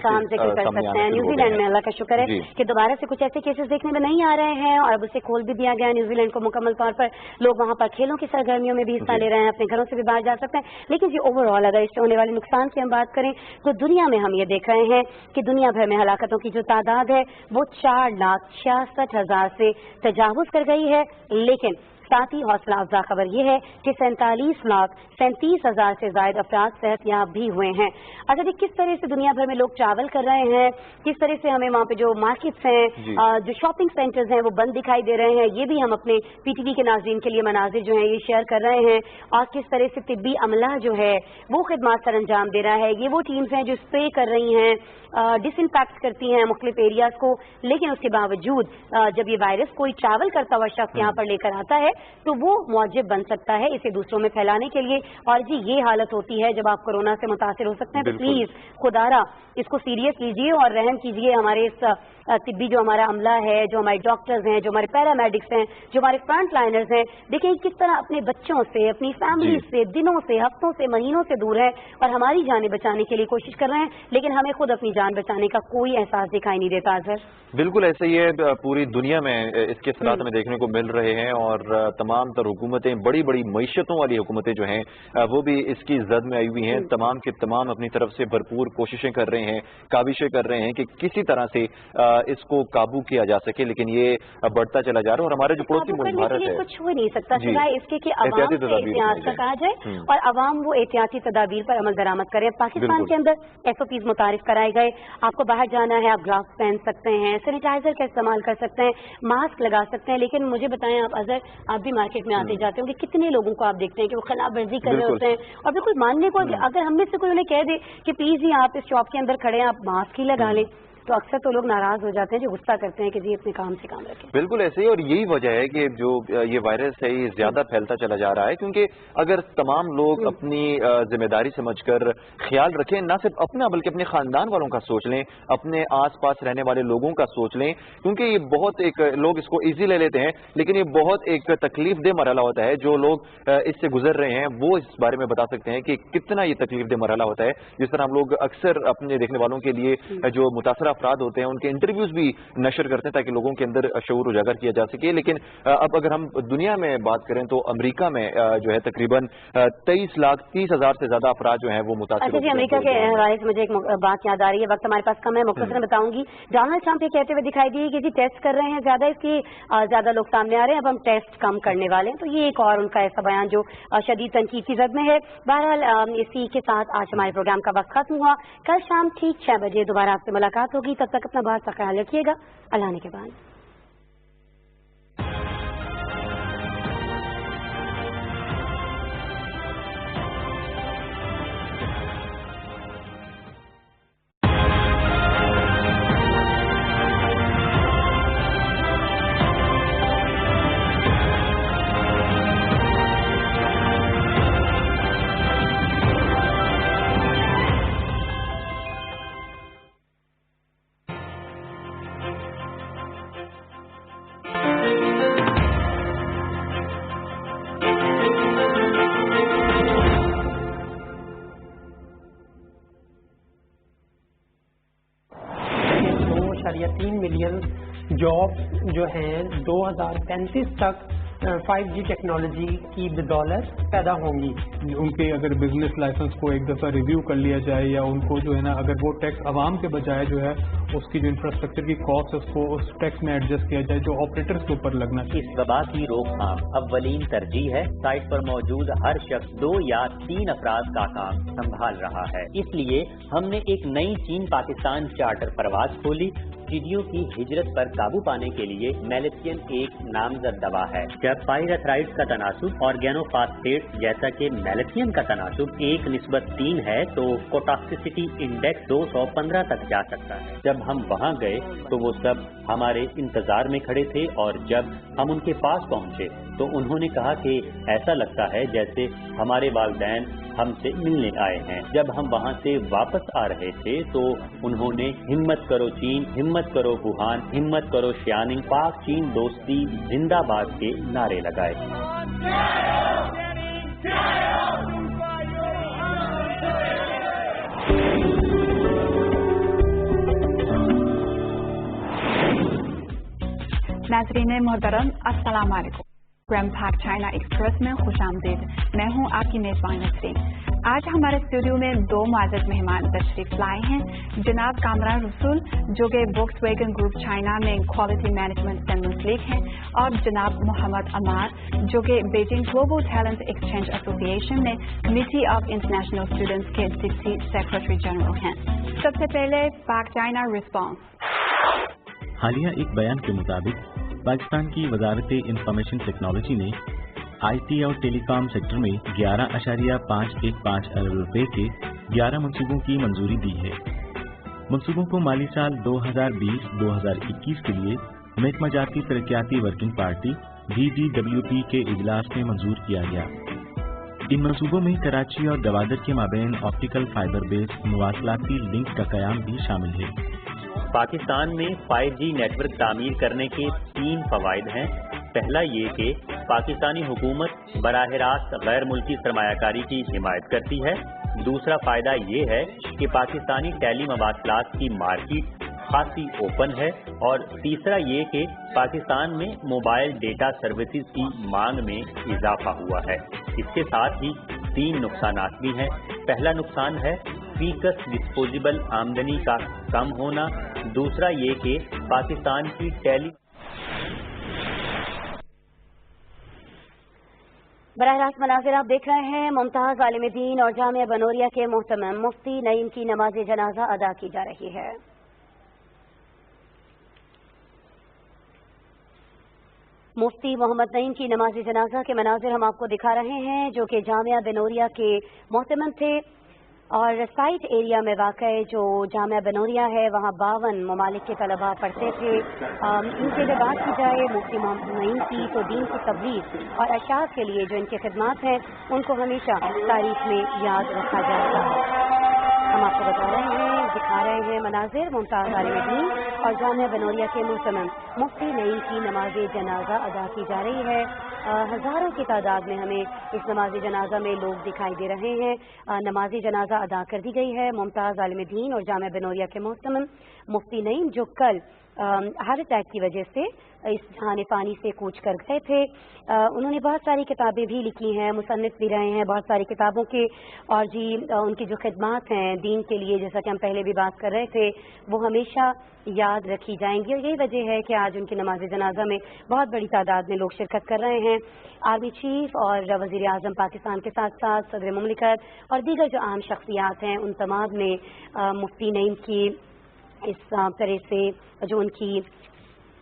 न्यूजीलैंड में अल्लाह का शुक्र है कि दोबारा से कुछ ऐसे केसेस देखने में नहीं आ रहे हैं और अब उसे खोल भी दिया गया है न्यूजीलैंड को मुकम्मल तौर पर। लोग वहां पर खेलों की सरगर्मियों में भी हिस्सा ले रहे हैं, अपने घरों से भी बाहर जा सकते हैं। लेकिन ये ओवरऑल अगर इससे होने वाले नुकसान की हम बात करें तो दुनिया में हम ये देख रहे हैं कि दुनिया भर में हलाकतों की जो तादाद है वो 4,66,000 से तजावुज कर गई है। लेकिन साथ ही हौसला अफजा खबर यह है कि 47,37,000 से ज्यादा अफराद सेहतयाब भी हुए हैं। अच्छा, किस तरह से दुनिया भर में लोग ट्रैवल कर रहे हैं, किस तरह से हमें वहाँ पे जो मार्केट्स हैं, जो शॉपिंग सेंटर्स हैं वो बंद दिखाई दे रहे हैं, ये भी हम अपने पीटीवी के नाज़रीन के लिए मनाजिर जो हैं ये शेयर कर रहे हैं। और किस तरह से तिब्बी अमला जो है वो खिदमात सर अंजाम दे रहा है। ये वो टीम्स हैं जो स्प्रे कर रही हैं, डिसइंफेक्ट करती हैं मुख्तलिफ एरियाज को, लेकिन उसके बावजूद जब ये वायरस कोई ट्रैवल करता हुआ शख्स यहाँ पर लेकर आता है तो वो मौजिब बन सकता है इसे दूसरों में फैलाने के लिए। और जी ये हालत होती है जब आप कोरोना से मुतासिर हो सकते हैं, तो प्लीज खुदारा इसको सीरियस लीजिए और रहम कीजिए हमारे इस तिब्बी जो हमारा अमला है, जो हमारे डॉक्टर्स हैं, जो हमारे पैरामेडिक्स हैं, जो हमारे फ्रंट लाइनर्स हैं। देखिए किस तरह अपने बच्चों से, अपनी फैमिली से दिनों से, हफ्तों से, महीनों से दूर है और हमारी जानें बचाने के लिए कोशिश कर रहे हैं, लेकिन हमें खुद अपनी जान बचाने का कोई एहसास दिखाई नहीं देता। सर बिल्कुल ऐसे ही है, पूरी दुनिया में इसके असरात हमें देखने को मिल रहे हैं और तमाम तर हुकूमतें, बड़ी बड़ी मईशतों वाली हुकूमतें जो हैं वो भी इसकी जद में आई हुई हैं। तमाम के तमाम अपनी तरफ से भरपूर कोशिशें कर रहे हैं, काविशें कर रहे हैं कि किसी तरह से इसको काबू किया जा सके, लेकिन ये बढ़ता चला जा रहा है। और हमारे जो पड़ोसी मुल्क भारत है कुछ हो नहीं सकता सिवाय इसके कि अवाम से एहतियात का कहा जाए और अवाम वो एहतियाती तदाबीर पर अमल दरामद करे। पाकिस्तान के अंदर SOPs मुतारिफ कराए गए, आपको बाहर जाना है आप ग्लव्स पहन सकते हैं, सैनिटाइजर का इस्तेमाल कर सकते हैं, मास्क लगा सकते हैं। लेकिन मुझे बताएं आप अजहर, आप भी मार्केट में आते जाते होंगे, कितने लोगों को आप देखते हैं कि वो खिलाफ वर्जी कर रहे होते हैं और बिल्कुल मानने को अगर हम में से कोई उन्हें कह दे कि प्लीज ही आप इस शॉप के अंदर खड़े हैं, आप मास्क ही लगा लें, तो अक्सर तो लोग नाराज हो जाते हैं, जो गुस्सा करते हैं कि जी अपने काम से काम रखें। बिल्कुल ऐसे ही, और यही वजह है कि जो ये वायरस है ये ज्यादा फैलता चला जा रहा है, क्योंकि अगर तमाम लोग अपनी जिम्मेदारी समझकर ख्याल रखें, ना सिर्फ अपना बल्कि अपने खानदान वालों का सोच लें, अपने आसपास रहने वाले लोगों का सोच लें, क्योंकि ये बहुत एक लोग इसको ईजी ले लेते हैं, लेकिन ये बहुत एक तकलीफ दे मरहला होता है। जो लोग इससे गुजर रहे हैं वो इस बारे में बता सकते हैं कि कितना ये तकलीफ दे मरहला होता है। जिस तरह हम लोग अक्सर अपने देखने वालों के लिए जो मुतासरा अफराद होते हैं उनके इंटरव्यूज भी नशर करते हैं ताकि लोगों के अंदर शऊर उजागर किया जा सके। लेकिन अब अगर हम दुनिया में बात करें तो अमेरिका में जो है तकरीबन 23,30,000 से ज्यादा अफराद जो है वो मुतासर। अच्छा जी, अमेरिका के हवाले से मुझे एक बात याद आ रही है, वक्त हमारे पास कम है, मुख्तसर बताऊंगी। डोनाल्ड ट्रंप ये कहते हुए दिखाई दिए कि जी टेस्ट कर रहे हैं ज्यादा, इसकी ज्यादा लोग सामने आ रहे हैं, अब हम टेस्ट कम करने वाले हैं। तो ये एक और उनका ऐसा बयान जो शदीद तनकीद की जद में है। बहरहाल इसी के साथ आज हमारे प्रोग्राम का वक्त खत्म हुआ। कल शाम ठीक 6 बजे दोबारा आपसे मुलाकात होगी, तब तक अपना बहुत सा ख्याल रखिएगा। अल्लाह ने के बाद। 2.3 ملین جاب جو ہیں 2035 تک 5G ٹیکنالوجی کی بدولت پیدا ہوں گی. ان کے اگر بزنس لائسنس کو ایک دفعہ ریویو کر لیا جائے یا ان کو جو ہے نا اگر وہ ٹیکس عوام کے بجائے جو ہے اس کی جو انفراسٹرکچر کی کاسٹ اس کو اس ٹیکس میں ایڈجسٹ کیا جائے جو آپریٹرز کے اوپر لگنا چاہیے. اس وبا کی روک تھام اولین ترجیح ہے. سائٹ پر موجود ہر شخص 2 یا 3 افراد کا کام سنبھال رہا ہے. اس لیے ہم نے ایک نئی چین پاکستان چارٹر پرواز کھولی. چیڈیوں کی ہجرت پر قابو پانے کے لیے میلیتھین ایک نامزد دوا ہے. جب پائرتھرائڈز کا تناسب آرگینوفاسفیٹ جیسا کہ میلیتھین کا تناسب 1:3 ہے تو کوٹاکسیسٹی انڈیکس 215 تک جا سکتا ہے. جب ہم وہاں گئے تو وہ سب ہمارے انتظار میں کھڑے تھے اور جب ہم ان کے پاس پہنچے تو انہوں نے کہا کہ ایسا لگتا ہے جیسے ہمارے والدین ہم سے ملنے آئے ہیں. جب ہم وہاں سے واپس آ رہے تھے تو انہوں نے ہمت کرو چین، ہمت کرو ووہان، ہمت کرو شیاننگ، پاک چین دوستی زندہ باد کے نعرے لگائے. ناظرین محترم السلام علیکم. پروگرام پاک چائنا ایکسپریس میں خوش آمدید. میں ہوں آپ کی میزبان نسرین. آج ہمارے اسٹوڈیو میں 2 معزز مہمان تشریف لائے ہیں. جناب کامران رسول جو کہ ووکس ویگن گروپ چائنا میں کوالٹی مینجمنٹ سے منسلک ہیں اور جناب محمد عمار جو کہ بیجنگ گلوبل ٹیلنٹ ایکسچینج ایسوسی میں کمیٹی آف انٹرنیشنل اسٹوڈنٹس کے ڈپٹی سیکرٹری جنرل ہیں. سب سے پہلے پاک چائنا رسپانس. حالیہ ایک بیان کے مطابق پاکستان کی وزارت انفارمیشن ٹیکنالوجی نے آئی ٹی اور ٹیلی کام سیکٹر میں 11.515 ارب روپے کے 11 منصوبوں کی منظوری دی ہے. منصوبوں کو مالی سال 2020-2021 کے لیے محکمہ جاتی ترقیاتی ورکنگ پارٹی BDWP کے اجلاس میں منظور کیا گیا. ان منصوبوں میں کراچی اور گوادر کے مابین آپٹیکل فائبر بیس مواصلاتی لنک کا قیام بھی شامل ہے. پاکستان میں 5G نیٹ ورک تعمیر کرنے کے 3 فوائد ہیں. پہلا یہ کہ پاکستانی حکومت براہ راست غیر ملکی سرمایہ کاری کی حمایت کرتی ہے. دوسرا فائدہ یہ ہے کہ پاکستانی ٹیلی مواصلات کی مارکیٹ خاصی اوپن ہے. اور تیسرا یہ کہ پاکستان میں موبائل ڈیٹا سروسز کی مانگ میں اضافہ ہوا ہے. اس کے ساتھ ہی 3 نقصانات بھی ہیں. پہلا نقصان ہے فیکس ڈسپوزیبل آمدنی کا کم ہونا. دوسرا یہ کہ پاکستان کی ٹیلی براہ راست مناظر آپ دیکھ رہے ہیں. ممتاز عالم دین اور جامعہ بنوریا کے محتمم مفتی نعیم کی نماز جنازہ ادا کی جا رہی ہے. مفتی محمد نعیم کی نماز جنازہ کے مناظر ہم آپ کو دکھا رہے ہیں جو کہ جامعہ بنوریا کے محتمم تھے. اور سائٹ ایریا میں واقع جو جامعہ بنوریا ہے وہاں 52 ممالک کے طلباء پڑھتے تھے. ان سے جب بات کی جائے مفتی محمد نعیم کی تو دین کی تبلیغ اور اشاعت کے لیے جو ان کی خدمات ہیں ان کو ہمیشہ تاریخ میں یاد رکھا جائے گا. ہم آپ کو بتا رہے ہیں دکھا رہے ہیں مناظر ممتاز عالم دین اور جامعہ بنوریا کے محتمم مفتی نعیم کی نماز جنازہ ادا کی جا رہی ہے. ہزاروں کی تعداد میں ہمیں اس نماز جنازہ میں لوگ دکھائی دے رہے ہیں. نماز جنازہ ادا کر دی گئی ہے. ممتاز عالم دین اور جامعہ بنوریا کے محتمم مفتی نعیم جو کل ہارٹ اٹیک کی وجہ سے اس جہان فانی سے کوچ کر گئے تھے. انہوں نے بہت ساری کتابیں بھی لکھی ہیں، مصنف بھی رہے ہیں بہت ساری کتابوں کے. اور جی ان کی جو خدمات ہیں دین کے لیے جیسا کہ ہم پہلے بھی بات کر رہے تھے وہ ہمیشہ یاد رکھی جائیں گی. اور یہی وجہ ہے کہ آج ان کی نماز جنازہ میں بہت بڑی تعداد میں لوگ شرکت کر رہے ہیں. آرمی چیف اور وزیر اعظم پاکستان کے ساتھ ساتھ صدر مملکت اور دیگر جو عام شخصیات ہیں ان تمام نے مفتی نعیم کی اس طرح سے جو ان کی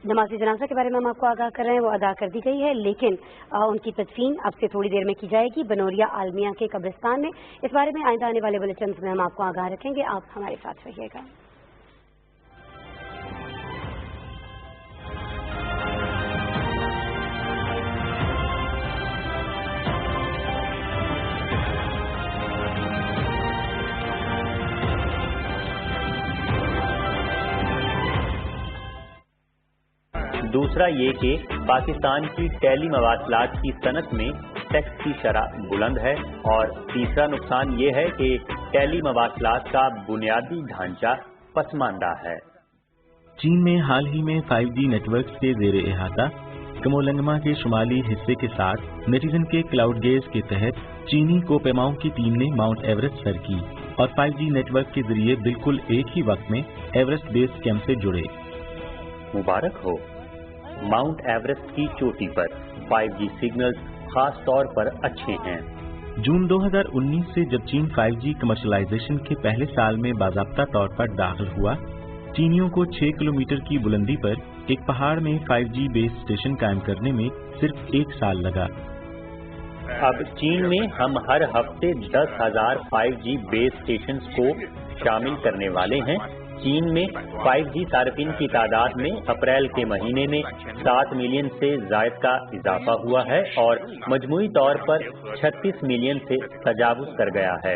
نماز جنازہ کے بارے میں ہم آپ کو آگاہ کر رہے ہیں وہ ادا کر دی گئی ہے. لیکن ان کی تدفین اب سے تھوڑی دیر میں کی جائے گی بنوریا عالمیہ کے قبرستان میں. اس بارے میں آئندہ آنے والے بلیٹنز میں ہم آپ کو آگاہ رکھیں گے. آپ ہمارے ساتھ رہیے گا. دوسرا یہ کہ پاکستان کی ٹیلی مواصلات کی صنعت میں ٹیکس کی شرح بلند ہے. اور تیسرا نقصان یہ ہے کہ ٹیلی مواصلات کا بنیادی ڈھانچہ پسماندہ ہے. چین میں حال ہی میں 5G نیٹ ورک کے زیر احاطہ کمولنگما کے شمالی حصے کے ساتھ نیٹیزن کے کلاؤڈ گیز کے تحت چینی کوپیماؤں کی ٹیم نے ماؤنٹ ایورسٹ سر کی اور 5G نیٹ ورک کے ذریعے بالکل ایک ہی وقت میں ایورسٹ بیس کیمپ سے جڑے۔ مبارک ہو، ماؤنٹ ایورسٹ کی چوٹی پر 5G سگنلز خاص طور پر اچھے ہیں۔ جون 2019 سے جب چین 5G کمرشلائزیشن کے پہلے سال میں باضابطہ طور پر داخل ہوا، چینیوں کو 6 کلومیٹر کی بلندی پر ایک پہاڑ میں 5G بیس اسٹیشن قائم کرنے میں صرف 1 سال لگا۔ اب چین میں ہم ہر ہفتے 10,000 5G بیس اسٹیشنز کو شامل کرنے والے ہیں۔ چین میں 5G صارفین کی تعداد میں اپریل کے مہینے میں 7 ملین سے زائد کا اضافہ ہوا ہے اور مجموعی طور پر 36 ملین سے تجاوز کر گیا ہے۔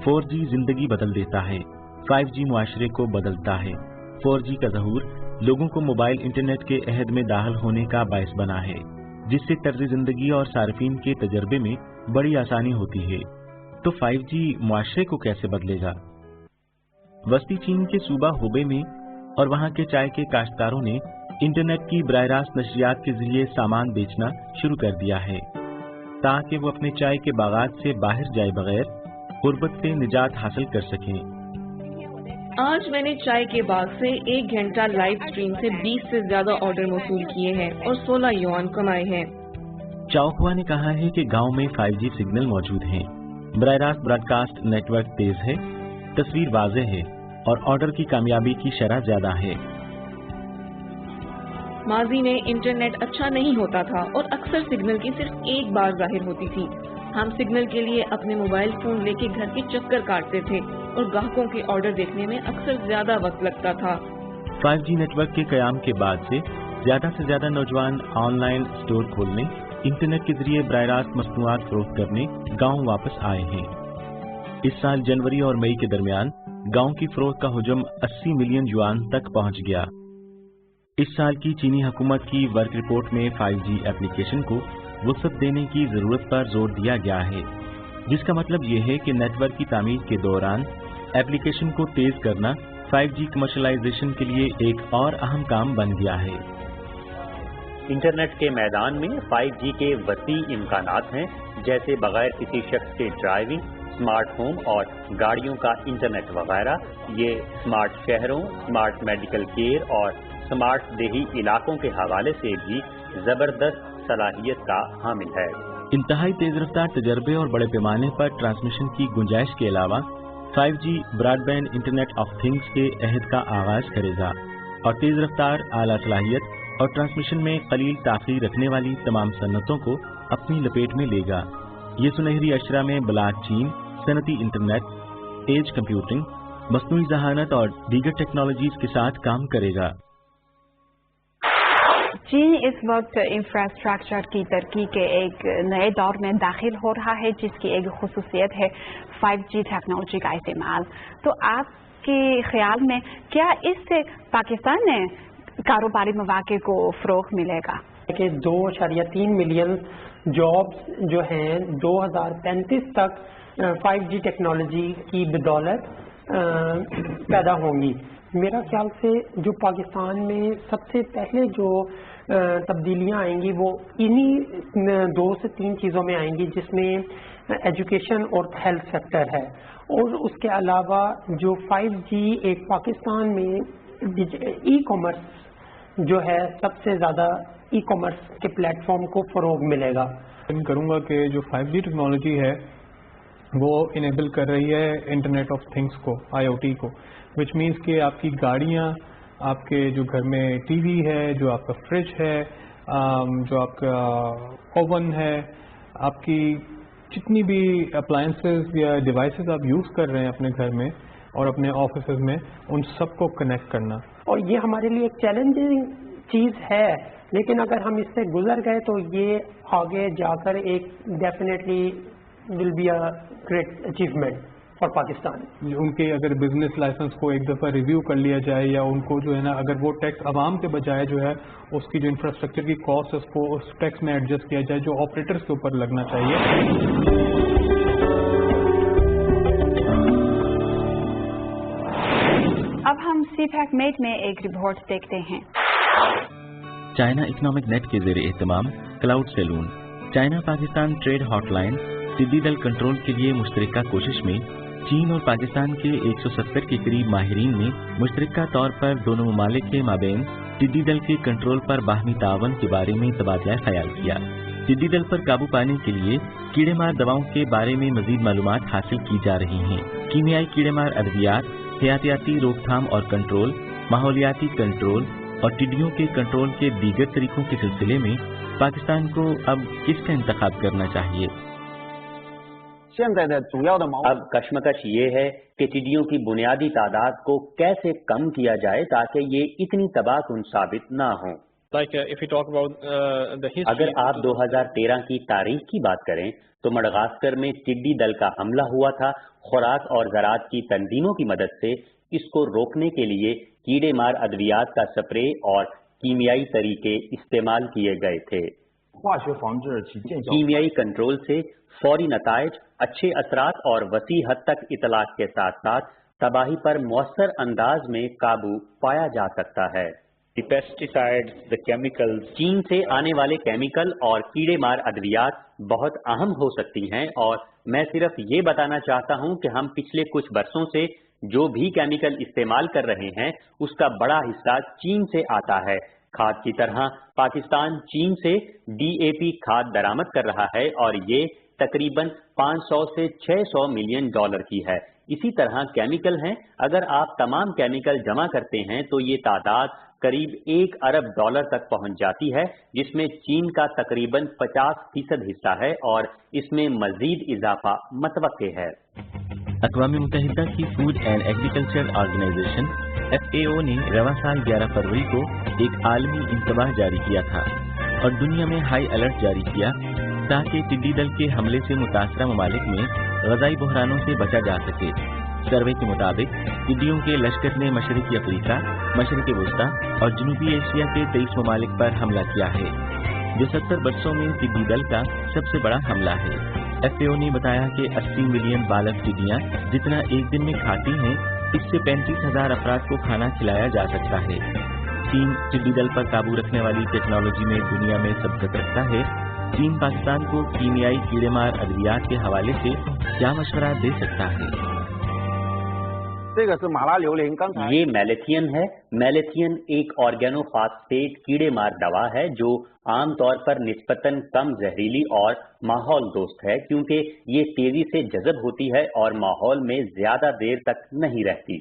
4G زندگی بدل دیتا ہے، 5G معاشرے کو بدلتا ہے۔ 4G کا ظہور لوگوں کو موبائل انٹرنیٹ کے عہد میں داخل ہونے کا باعث بنا ہے، جس سے طرز زندگی اور صارفین کے تجربے میں بڑی آسانی ہوتی ہے۔ تو 5G معاشرے کو کیسے بدلے گا؟ وسطی چین کے صوبہ ہوبے میں اور وہاں کے چائے کے کاشتکاروں نے انٹرنیٹ کی براہ راست نشریات کے ذریعے سامان بیچنا شروع کر دیا ہے تاکہ وہ اپنے چائے کے باغات سے باہر جائے بغیر غربت سے نجات حاصل کر سکیں۔ آج میں نے چائے کے باغ سے 1 گھنٹہ لائیو اسٹریم سے 20 سے زیادہ آرڈر موصول کیے ہیں اور 16 یوان کمائے ہیں۔ چاؤخوا نے کہا ہے کہ گاؤں میں 5G سگنل موجود ہیں، براہ راست براڈ کاسٹ نیٹ ورک تیز ہے، تصویر واضح ہے اور آرڈر کی کامیابی کی شرح زیادہ ہے۔ ماضی میں انٹرنیٹ اچھا نہیں ہوتا تھا اور اکثر سگنل کی صرف ایک بار ظاہر ہوتی تھی۔ ہم سگنل کے لیے اپنے موبائل فون لے کے گھر کے چکر کاٹتے تھے اور گاہکوں کے آرڈر دیکھنے میں اکثر زیادہ وقت لگتا تھا۔ 5G نیٹ ورک کے قیام کے بعد سے زیادہ نوجوان آن لائن اسٹور کھولنے، انٹرنیٹ کے ذریعے براہ راست مصنوعات فروخت کرنے گاؤں واپس آئے ہیں۔ اس سال جنوری اور مئی کے درمیان گاؤں کی فروخت کا حجم 80 ملین یوان تک پہنچ گیا۔ اس سال کی چینی حکومت کی ورک رپورٹ میں 5G ایپلیکیشن کو وسعت دینے کی ضرورت پر زور دیا گیا ہے، جس کا مطلب یہ ہے کہ نیٹ ورک کی تعمیر کے دوران ایپلیکیشن کو تیز کرنا 5G کمرشلائزیشن کے لیے ایک اور اہم کام بن گیا ہے۔ انٹرنیٹ کے میدان میں 5G کے وسیع امکانات ہیں، جیسے بغیر کسی شخص کے ڈرائیونگ، اسمارٹ ہوم اور گاڑیوں کا انٹرنیٹ وغیرہ۔ یہ اسمارٹ شہروں، اسمارٹ میڈیکل کیئر اور اسمارٹ دیہی علاقوں کے حوالے سے بھی زبردست صلاحیت کا حامل ہے۔ انتہائی تیز رفتار تجربے اور بڑے پیمانے پر ٹرانسمیشن کی گنجائش کے علاوہ 5G broadband internet of things کے عہد کا آغاز کرے گا اور تیز رفتار، اعلیٰ صلاحیت اور ٹرانسمیشن میں قلیل تاخیر رکھنے والی تمام صنعتوں کو اپنی لپیٹ میں لے گا۔ یہ سنہری اشرہ میں بلاک چین، صنعتی انٹرنیٹ، ایج کمپیوٹنگ، مصنوعی ذہانت اور دیگر ٹیکنالوجیز کے ساتھ کام کرے گا۔ چین اس وقت انفراسٹرکچر کی ترقی کے ایک نئے دور میں داخل ہو رہا ہے، جس کی ایک خصوصیت ہے 5G ٹیکنالوجی کا استعمال۔ تو آپ کے خیال میں کیا اس سے پاکستان میں کاروباری مواقع کو فروغ ملے گا؟ کہ 2.3 ملین جابس جو ہیں 2035 تک 5G ٹیکنالوجی کی بدولت پیدا ہوں گی۔ میرا خیال سے جو پاکستان میں سب سے پہلے جو تبدیلیاں آئیں گی وہ انہی 2 سے 3 چیزوں میں آئیں گی، جس میں ایجوکیشن اور ہیلتھ سیکٹر ہے، اور اس کے علاوہ جو 5G ایک پاکستان میں ای کامرس جو ہے سب سے زیادہ ای کامرس کے پلیٹ فارم کو فروغ ملے گا۔ کروں گا کہ جو 5G ٹیکنالوجی ہے وہ انیبل کر رہی ہے انٹرنیٹ آف تھنگس کو، IoT کو، وچ مینس کہ آپ کی گاڑیاں، آپ کے جو گھر میں ٹی وی ہے، جو آپ کا فریج ہے، جو آپ کا اوون ہے، آپ کی جتنی بھی اپلائنسز یا ڈیوائسز آپ یوز کر رہے ہیں اپنے گھر میں اور اپنے آفیسز میں، ان سب کو کنیکٹ کرنا۔ اور یہ ہمارے لیے ایک چیلنجنگ چیز ہے، لیکن اگر ہم اس سے گزر گئے تو یہ آگے جا کر ایک definitely will be a great achievement for Pakistan. ان کے اگر بزنس لائسنس کو ایک دفعہ ریویو کر لیا جائے، یا ان کو جو ہے نا اگر وہ ٹیکس عوام کے بجائے جو ہے اس کی جو انفراسٹرکچر کی کاسٹ اس کو اس ٹیکس میں ایڈجسٹ کیا جائے جو آپریٹرز کے اوپر لگنا چاہیے۔ अब हम CPAC मेट में एक रिपोर्ट देखते हैं। चाइना इकोनॉमिक नेट के ज़ेरे एहतमाम cloud salon, China Pakistan trade hotline टिड्डी दल कंट्रोल के लिए मुश्तरका कोशिश में चीन और पाकिस्तान के 170 के करीब माहिरीन ने मुश्तरका तौर पर दोनों ममालिक के माबैन टिड्डी दल के कंट्रोल पर बाहमी तावन के बारे में तबादला ख्याल किया। टिड्डी दल पर काबू पाने के लिए कीड़ेमार दवाओं के बारे में मजीद मालूमात हासिल की जा रही हैं। कीमियाई कीड़ेमार अद्वियात, हयातियाती रोकथाम और कंट्रोल, माहौलियाती कंट्रोल और टिड्डियों के कंट्रोल के दीगर तरीकों के सिलसिले में पाकिस्तान को अब किसका इंतखाब करना चाहिए? अब कश्मकश ये है कि टिड्डियों की बुनियादी तादाद को कैसे कम किया जाए ताकि ये इतनी तबाहकुन साबित ना हो। अगर आप 2013 की तारीख की बात करें तो मडगास्कर में टिड्डी दल का हमला हुआ था। खुराक और ज़राअत की तंजीमों की मदद से इसको रोकने के लिए कीड़े मार अद्वियात का स्प्रे और कीमियाई तरीके इस्तेमाल किए गए थे। कीमियाई कंट्रोल से फौरी नताइज, अच्छे असरात और वसी हद तक इतलाक के साथ साथ तबाही पर मौसर अंदाज में काबू पाया जा सकता है। पेस्टिसाइड्स, द केमिकल्स, चीन से आने वाले केमिकल और कीड़े मार अद्वियात बहुत अहम हो सकती हैं और मैं सिर्फ ये बताना चाहता हूं कि हम पिछले कुछ बरसों से जो भी केमिकल इस्तेमाल कर रहे हैं उसका बड़ा हिस्सा चीन से आता है। खाद की तरह पाकिस्तान चीन से DAP खाद दरामद कर रहा है और ये तकरीबन 500 से 600 मिलियन डॉलर की है। इसी तरह केमिकल हैं, अगर आप तमाम केमिकल जमा करते हैं तो ये तादाद करीब 1 अरब डॉलर तक पहुंच जाती है, जिसमें चीन का तकरीबन 50% हिस्सा है और इसमें मजीद इजाफा मतवक्के है। अक़वाम मुत्तहिदा की Food and Agriculture Organization FAO ने रवा साल 11 फरवरी को एक आलमी इंतबाह जारी किया था और दुनिया में हाई अलर्ट जारी किया ताकि टिड्डी दल के हमले से मुतासरा ममालिक में ग़ज़ाई बहरानों से बचा जा सके। सर्वे के मुताबिक टिड्डियों के लश्कर ने मशरक़ी अफ्रीका, मशरक़ वस्ता और जनूबी एशिया के 23 ममालिक पर हमला किया है, जो 70 बरसों में टिड्डी दल का सबसे बड़ा हमला है। FAO ने बताया कि 80 मिलियन बालक टिड्डियाँ जितना एक दिन में खाती हैं, इससे 35,000 अफराद को खाना खिलाया जा सकता है। चीन टिड्डी दल पर काबू रखने वाली टेक्नोलॉजी में दुनिया में सबकत रखता है। चीन पाकिस्तान को कीमियाई कीड़ेमार अद्वियात के हवाले से क्या मशवरा दे सकता है? ये मैलेथियन है। मैलेथियन एक ऑर्गेनोफॉस्फेट कीड़े मार दवा है जो आमतौर पर निस्बतन कम जहरीली और माहौल दोस्त है, क्योंकि ये तेजी से जज़ब होती है और माहौल में ज्यादा देर तक नहीं रहती।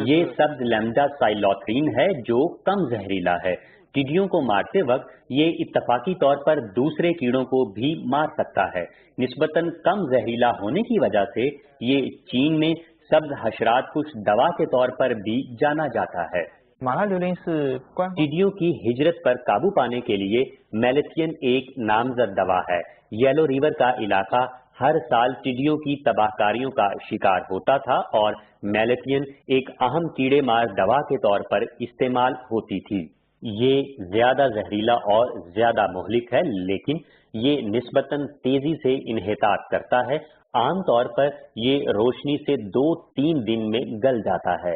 ये सब्ज लैम्डा साइलोथ्रीन है जो कम जहरीला है। टिड्डियों को मारते वक्त ये इत्तफाकी तौर पर दूसरे कीड़ों को भी मार सकता है। निस्बतन कम जहरीला होने की वजह से ये चीन में सब्ज हशरात कुछ दवा के तौर पर भी जाना जाता है। टिड्डियों की हिजरत पर काबू पाने के लिए मैलेथियन एक नामजद दवा है। येलो रिवर का इलाका हर साल टिड्डियों की तबाहकारियों का शिकार होता था और मैलेथियन एक अहम कीड़े मार दवा के तौर पर इस्तेमाल होती थी। ये ज्यादा जहरीला और ज्यादा मुहलिक है, लेकिन ये निस्बतन तेजी से इन्हेतात करता है। आमतौर पर ये रोशनी से 2-3 दिन में गल जाता है।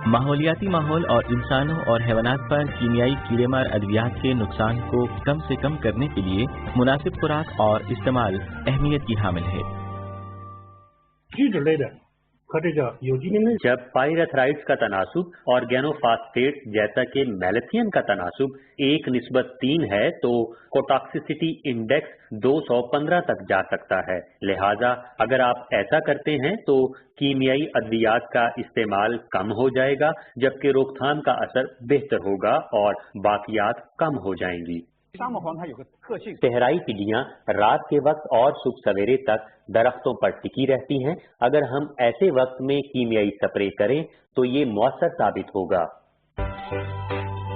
माहौलियाती माहौल और इंसानों और हैवानात पर कीमियाई कीड़ेमार अद्वियात के नुकसान को कम से कम करने के लिए मुनासिब खुराक और इस्तेमाल अहमियत की हामिल है। जब पाइरेथ्राइड्स का तनासुब ऑर्गेनोफॉस्फेट जैसा कि मैलेथियन का तनासुब 1:3 है तो कोटॉक्सिसिटी इंडेक्स 215 तक जा सकता है। लिहाजा अगर आप ऐसा करते हैं तो कीमियाई अद्वियात का इस्तेमाल कम हो जाएगा, जबकि रोकथाम का असर बेहतर होगा और बाकियात कम हो जाएंगी। सहराई टिड्डियां रात के वक्त और सुबह सवेरे तक दरख्तों पर टिकी रहती हैं। अगर हम ऐसे वक्त में कीमियाई स्प्रे करें तो ये मौसर साबित होगा।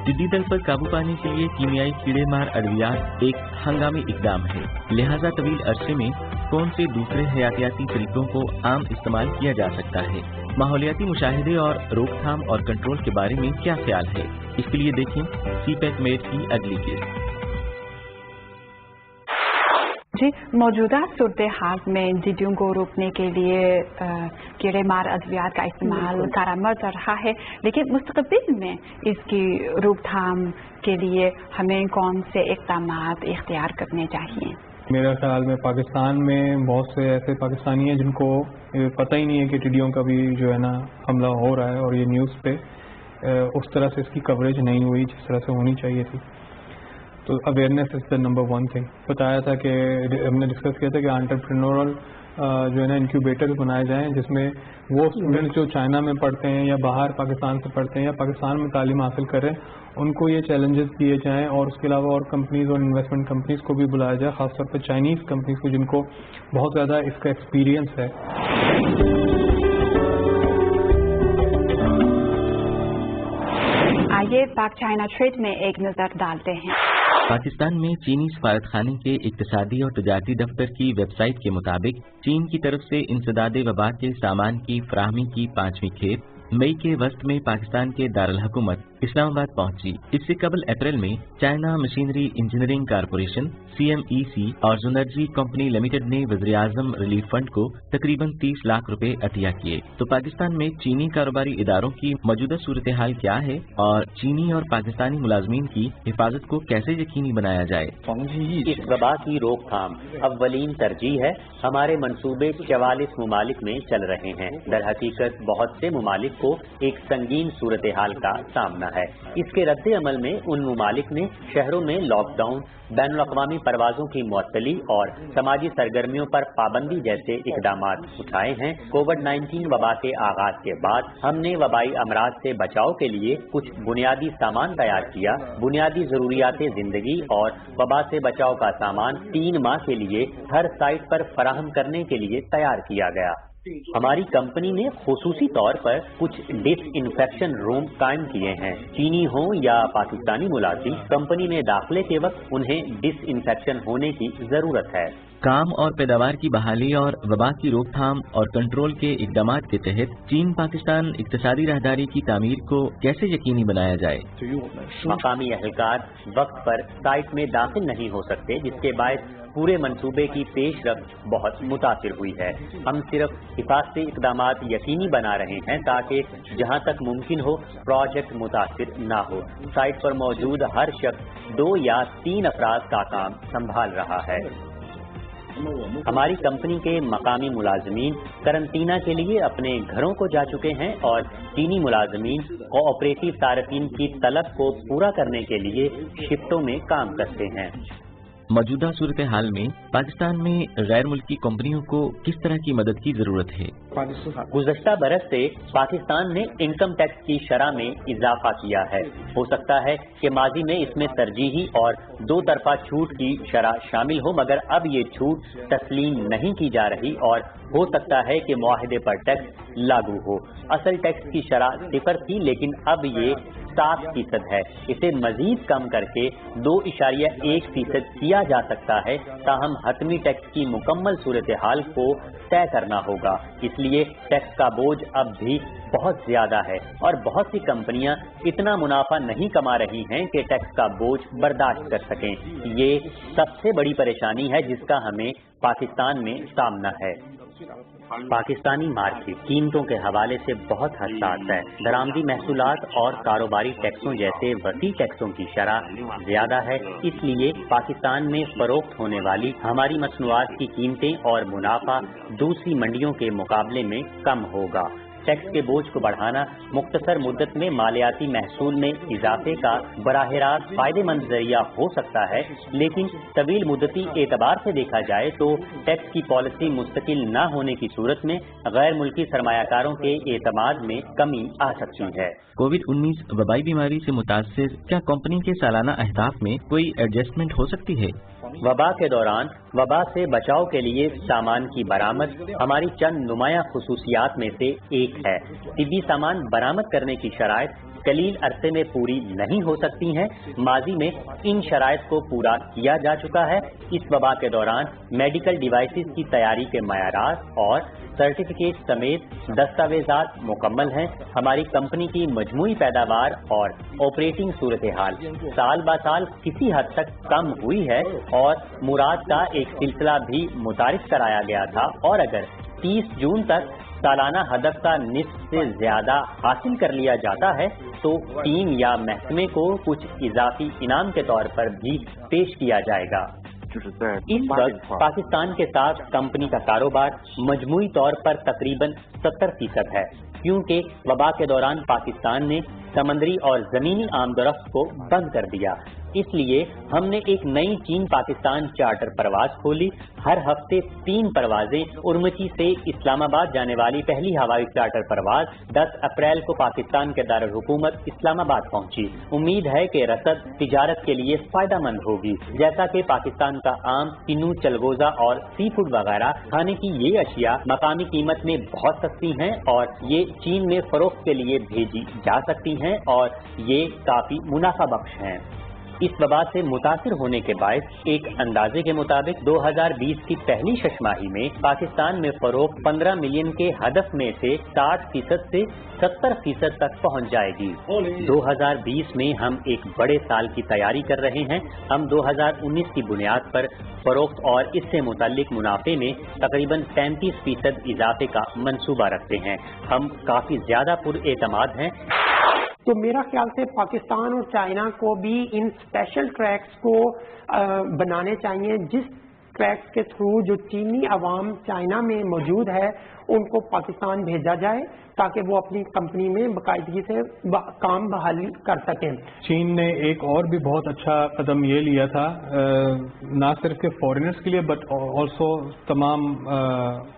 टिड्डी दल पर काबू पाने के लिए कीमियाई कीड़ेमार अद्वियात एक हंगामी इकदाम है, लिहाजा तवील अरसे में कौन से दूसरे हयातियाती तरीकों को आम इस्तेमाल किया जा सकता है? माहौलियाती मुशाहिदे और रोकथाम और कंट्रोल के बारे में क्या ख्याल है? इसके लिए देखें CPAC मेट की अगली किस्त। जी, मौजूदा सूरत हाल में टिड्डियों को रोकने के लिए कीड़े मार अद्वियात का इस्तेमाल कारगर कर रहा है, लेकिन मुस्तकबिल में इसकी रोकथाम के लिए हमें कौन से इक़दामात इख्तियार करने चाहिए? मेरा ख्याल में पाकिस्तान में बहुत से ऐसे पाकिस्तानी हैं जिनको पता ही नहीं है कि टिड्डियों का भी जो है ना हमला हो रहा है, और ये न्यूज़ पे उस तरह से इसकी कवरेज नहीं हुई जिस तरह से होनी चाहिए थी। तो awareness is the number one thing. बताया था कि हमने डिस्कस किया था कि एंटरप्रेन्योरल जो है ना इंक्यूबेटर्स बनाए जाएं, जिसमें वो स्टूडेंट्स जो चाइना में पढ़ते हैं या बाहर पाकिस्तान से पढ़ते हैं या पाकिस्तान में तालीम हासिल कर रहे हैं, उनको ये चैलेंजेस दिए जाएं, और उसके अलावा और कंपनीज और इन्वेस्टमेंट कंपनीज को भी बुलाया जाए, खासतौर पर चाइनीज़ कंपनीज को जिनको बहुत ज़्यादा इसका एक्सपीरियंस है। आइए पाक चाइना ट्रेड में एक नज़र डालते हैं। पाकिस्तान में चीनी सफारतखाने के इक्तिसादी और तजारती दफ्तर की वेबसाइट के मुताबिक चीन की तरफ से इंसदादे वबा के सामान की फराहमी की 5वीं खेप मई के वस्त में पाकिस्तान के दारुल हुकूमत इस्लामाबाद पहुंची। इससे कबल अप्रैल में China machinery engineering corporation CMEC और जुनर्जी कंपनी लिमिटेड ने वज़ीर आज़म रिलीफ फंड को तकरीबन 30 लाख रुपए अतिया किए। तो पाकिस्तान में चीनी कारोबारी इदारों की मौजूदा सूरत हाल क्या है और चीनी और पाकिस्तानी मुलाजमीन की हिफाजत को कैसे यकीनी बनाया जाए? इस वबा की रोकथाम अव्वलीन तरजीह है। हमारे मंसूबे 44 मुमालिक में चल रहे हैं। दर हकीकत बहुत से मुमालिक को एक संगीन सूरत हाल का सामना है। इसके रद्दे अमल में उन मुमालिक ने शहरों में लॉकडाउन, बैनुल अक़वामी परवाजों की मुअत्तली और समाजी सरगर्मियों पर पाबंदी जैसे इक़दामात उठाए हैं। कोविड-19 वबा के आगाज के बाद हमने वबाई अमराज से बचाव के लिए कुछ बुनियादी सामान तैयार किया। बुनियादी ज़रूरियात ज़िंदगी और वबा से बचाव का सामान 3 माह के लिए हर साइट पर फराहम करने के लिए तैयार किया गया। हमारी कंपनी ने खुसूसी तौर पर कुछ डिसइंफेक्शन रूम कायम किए हैं। चीनी हो या पाकिस्तानी मुलाजिम, कंपनी में दाखिले के वक्त उन्हें डिसइंफेक्शन होने की जरूरत है। काम और पैदावार की बहाली और वबा की रोकथाम और कंट्रोल के इक़दामात के तहत चीन पाकिस्तान इक़्तिसादी राहदारी की तामीर को कैसे यकीनी बनाया जाए? मकामी अहलकार वक्त पर साइट में दाखिल नहीं हो सकते, जिसके बायस पूरे मंसूबे की पेशरफ्त बहुत मुतासिर हुई है। हम सिर्फ हिफाजती इक़दामात यकीनी बना रहे हैं ताकि जहां तक मुमकिन हो प्रोजेक्ट मुतासिर ना हो। साइट पर मौजूद हर शख्स 2 या 3 अफराद का काम संभाल रहा है। हमारी कंपनी के मकामी मुलाजमीन करंटीना के लिए अपने घरों को जा चुके हैं और चीनी मुलाजमीन कोऑपरेटिव सारफीन की तलब को पूरा करने के लिए शिफ्टों में काम करते हैं। मौजूदा सूरत हाल में पाकिस्तान में गैर मुल्की कंपनियों को किस तरह की मदद की जरूरत है? गुज़श्ता बरस से पाकिस्तान ने इनकम टैक्स की शरह में इजाफा किया है। हो सकता है कि माजी में इसमें तरजीही और 2 तरफा छूट की शरह शामिल हो, मगर अब ये छूट तस्लीम नहीं की जा रही और हो सकता है कि मुआहदे पर टैक्स लागू हो। असल टैक्स की शरह 0 थी, लेकिन अब ये 7% है। इसे मजीद कम करके 2.1% किया जा सकता है। ताहम हतमी टैक्स की मुकम्मल सूरत हाल को तय करना होगा। इसलिए टैक्स का बोझ अब भी बहुत ज्यादा है और बहुत सी कंपनियां इतना मुनाफा नहीं कमा रही हैं कि टैक्स का बोझ बर्दाश्त कर सकें। ये सबसे बड़ी परेशानी है जिसका हमें पाकिस्तान में सामना है। पाकिस्तानी मार्केट कीमतों के हवाले से बहुत हसास है। दरामदी महसूलात और कारोबारी टैक्सों जैसे वसी टैक्सों की शरह ज्यादा है। इसलिए पाकिस्तान में फरोख्त होने वाली हमारी मसनूआत की कीमतें और मुनाफा दूसरी मंडियों के मुकाबले में कम होगा। टैक्स के बोझ को बढ़ाना मुख्तसर मुद्दत में मालियाती महसूल में इजाफे का बराह रास्त फायदेमंद जरिया हो सकता है, लेकिन तवील मुद्दती एतबार से देखा जाए तो टैक्स की पॉलिसी मुस्तकिल न होने की सूरत में गैर मुल्की सरमायाकारों के एतमाद में कमी आ सकती है। कोविड-19 वबाई बीमारी से मुतासिर क्या कंपनी के सालाना अहदाफ में कोई एडजस्टमेंट हो सकती है? वबा के दौरान वबा से बचाव के लिए सामान की बरामद हमारी चंद नुमाया खुसूसियात में से एक है। तिब्बी सामान बरामद करने की शराइत कलील अरसे में पूरी नहीं हो सकती हैं। माजी में इन शराइत को पूरा किया जा चुका है। इस वबा के दौरान मेडिकल डिवाइसेस की तैयारी के मयारात और सर्टिफिकेट समेत दस्तावेजात मुकम्मल हैं। हमारी कंपनी की मजमूई पैदावार और ऑपरेटिंग सूरत हाल साल ब साल किसी हद तक कम हुई है और मुराद का एक सिलसिला भी मुतारिफ कराया गया था, और अगर 30 जून तक सालाना हदफ का निस्फ से ज्यादा हासिल कर लिया जाता है तो टीम या महकमे को कुछ इजाफी इनाम के तौर पर भी पेश किया जाएगा। इस वक्त पाकिस्तान के साथ कंपनी का कारोबार मजमूई तौर पर तकरीबन 70% है, क्योंकि वबा के दौरान पाकिस्तान ने समंदरी और जमीनी आमदोरफ्त को बंद कर दिया। इसलिए हमने एक नई चीन पाकिस्तान चार्टर परवाज खोली। हर हफ्ते 3 परवाजें उर्मची से इस्लामाबाद जाने वाली पहली हवाई चार्टर परवाज 10 अप्रैल को पाकिस्तान के दारुल हुकूमत इस्लामाबाद पहुंची। उम्मीद है कि रसद तिजारत के लिए फायदेमंद होगी। जैसा कि पाकिस्तान का आम, किन्नू, चलगोजा और सी फूड वगैरह खाने की ये अशिया मकामी कीमत में बहुत सस्ती हैं और ये चीन में फरोख्त के लिए भेजी जा सकती हैं और ये काफी मुनाफा बख्श हैं। इस वबा से मुतासिर होने के बायस एक अंदाजे के मुताबिक 2020 की पहली छमाही में पाकिस्तान में फरोख्त 15 मिलियन के हदफ में से 60% से 70% तक पहुंच जाएगी। 2020 में हम एक बड़े साल की तैयारी कर रहे हैं। हम 2019 की बुनियाद पर फरोख्त और इससे मुताल्लिक मुनाफे में तकरीबन 35% इजाफे का मंसूबा रखते हैं। हम काफी ज्यादा पुरएतमाद हैं। तो मेरा ख्याल से पाकिस्तान और चाइना को भी इन स्पेशल ट्रैक्स को बनाने चाहिए, जिस ट्रैक्स के थ्रू जो चीनी अवाम चाइना में मौजूद है उनको पाकिस्तान भेजा जाए ताकि वो अपनी कंपनी में बाकायदगी से काम बहाली कर सकें। चीन ने एक और भी बहुत अच्छा कदम ये लिया था, ना सिर्फ के फॉरेनर्स के लिए बट ऑल्सो तमाम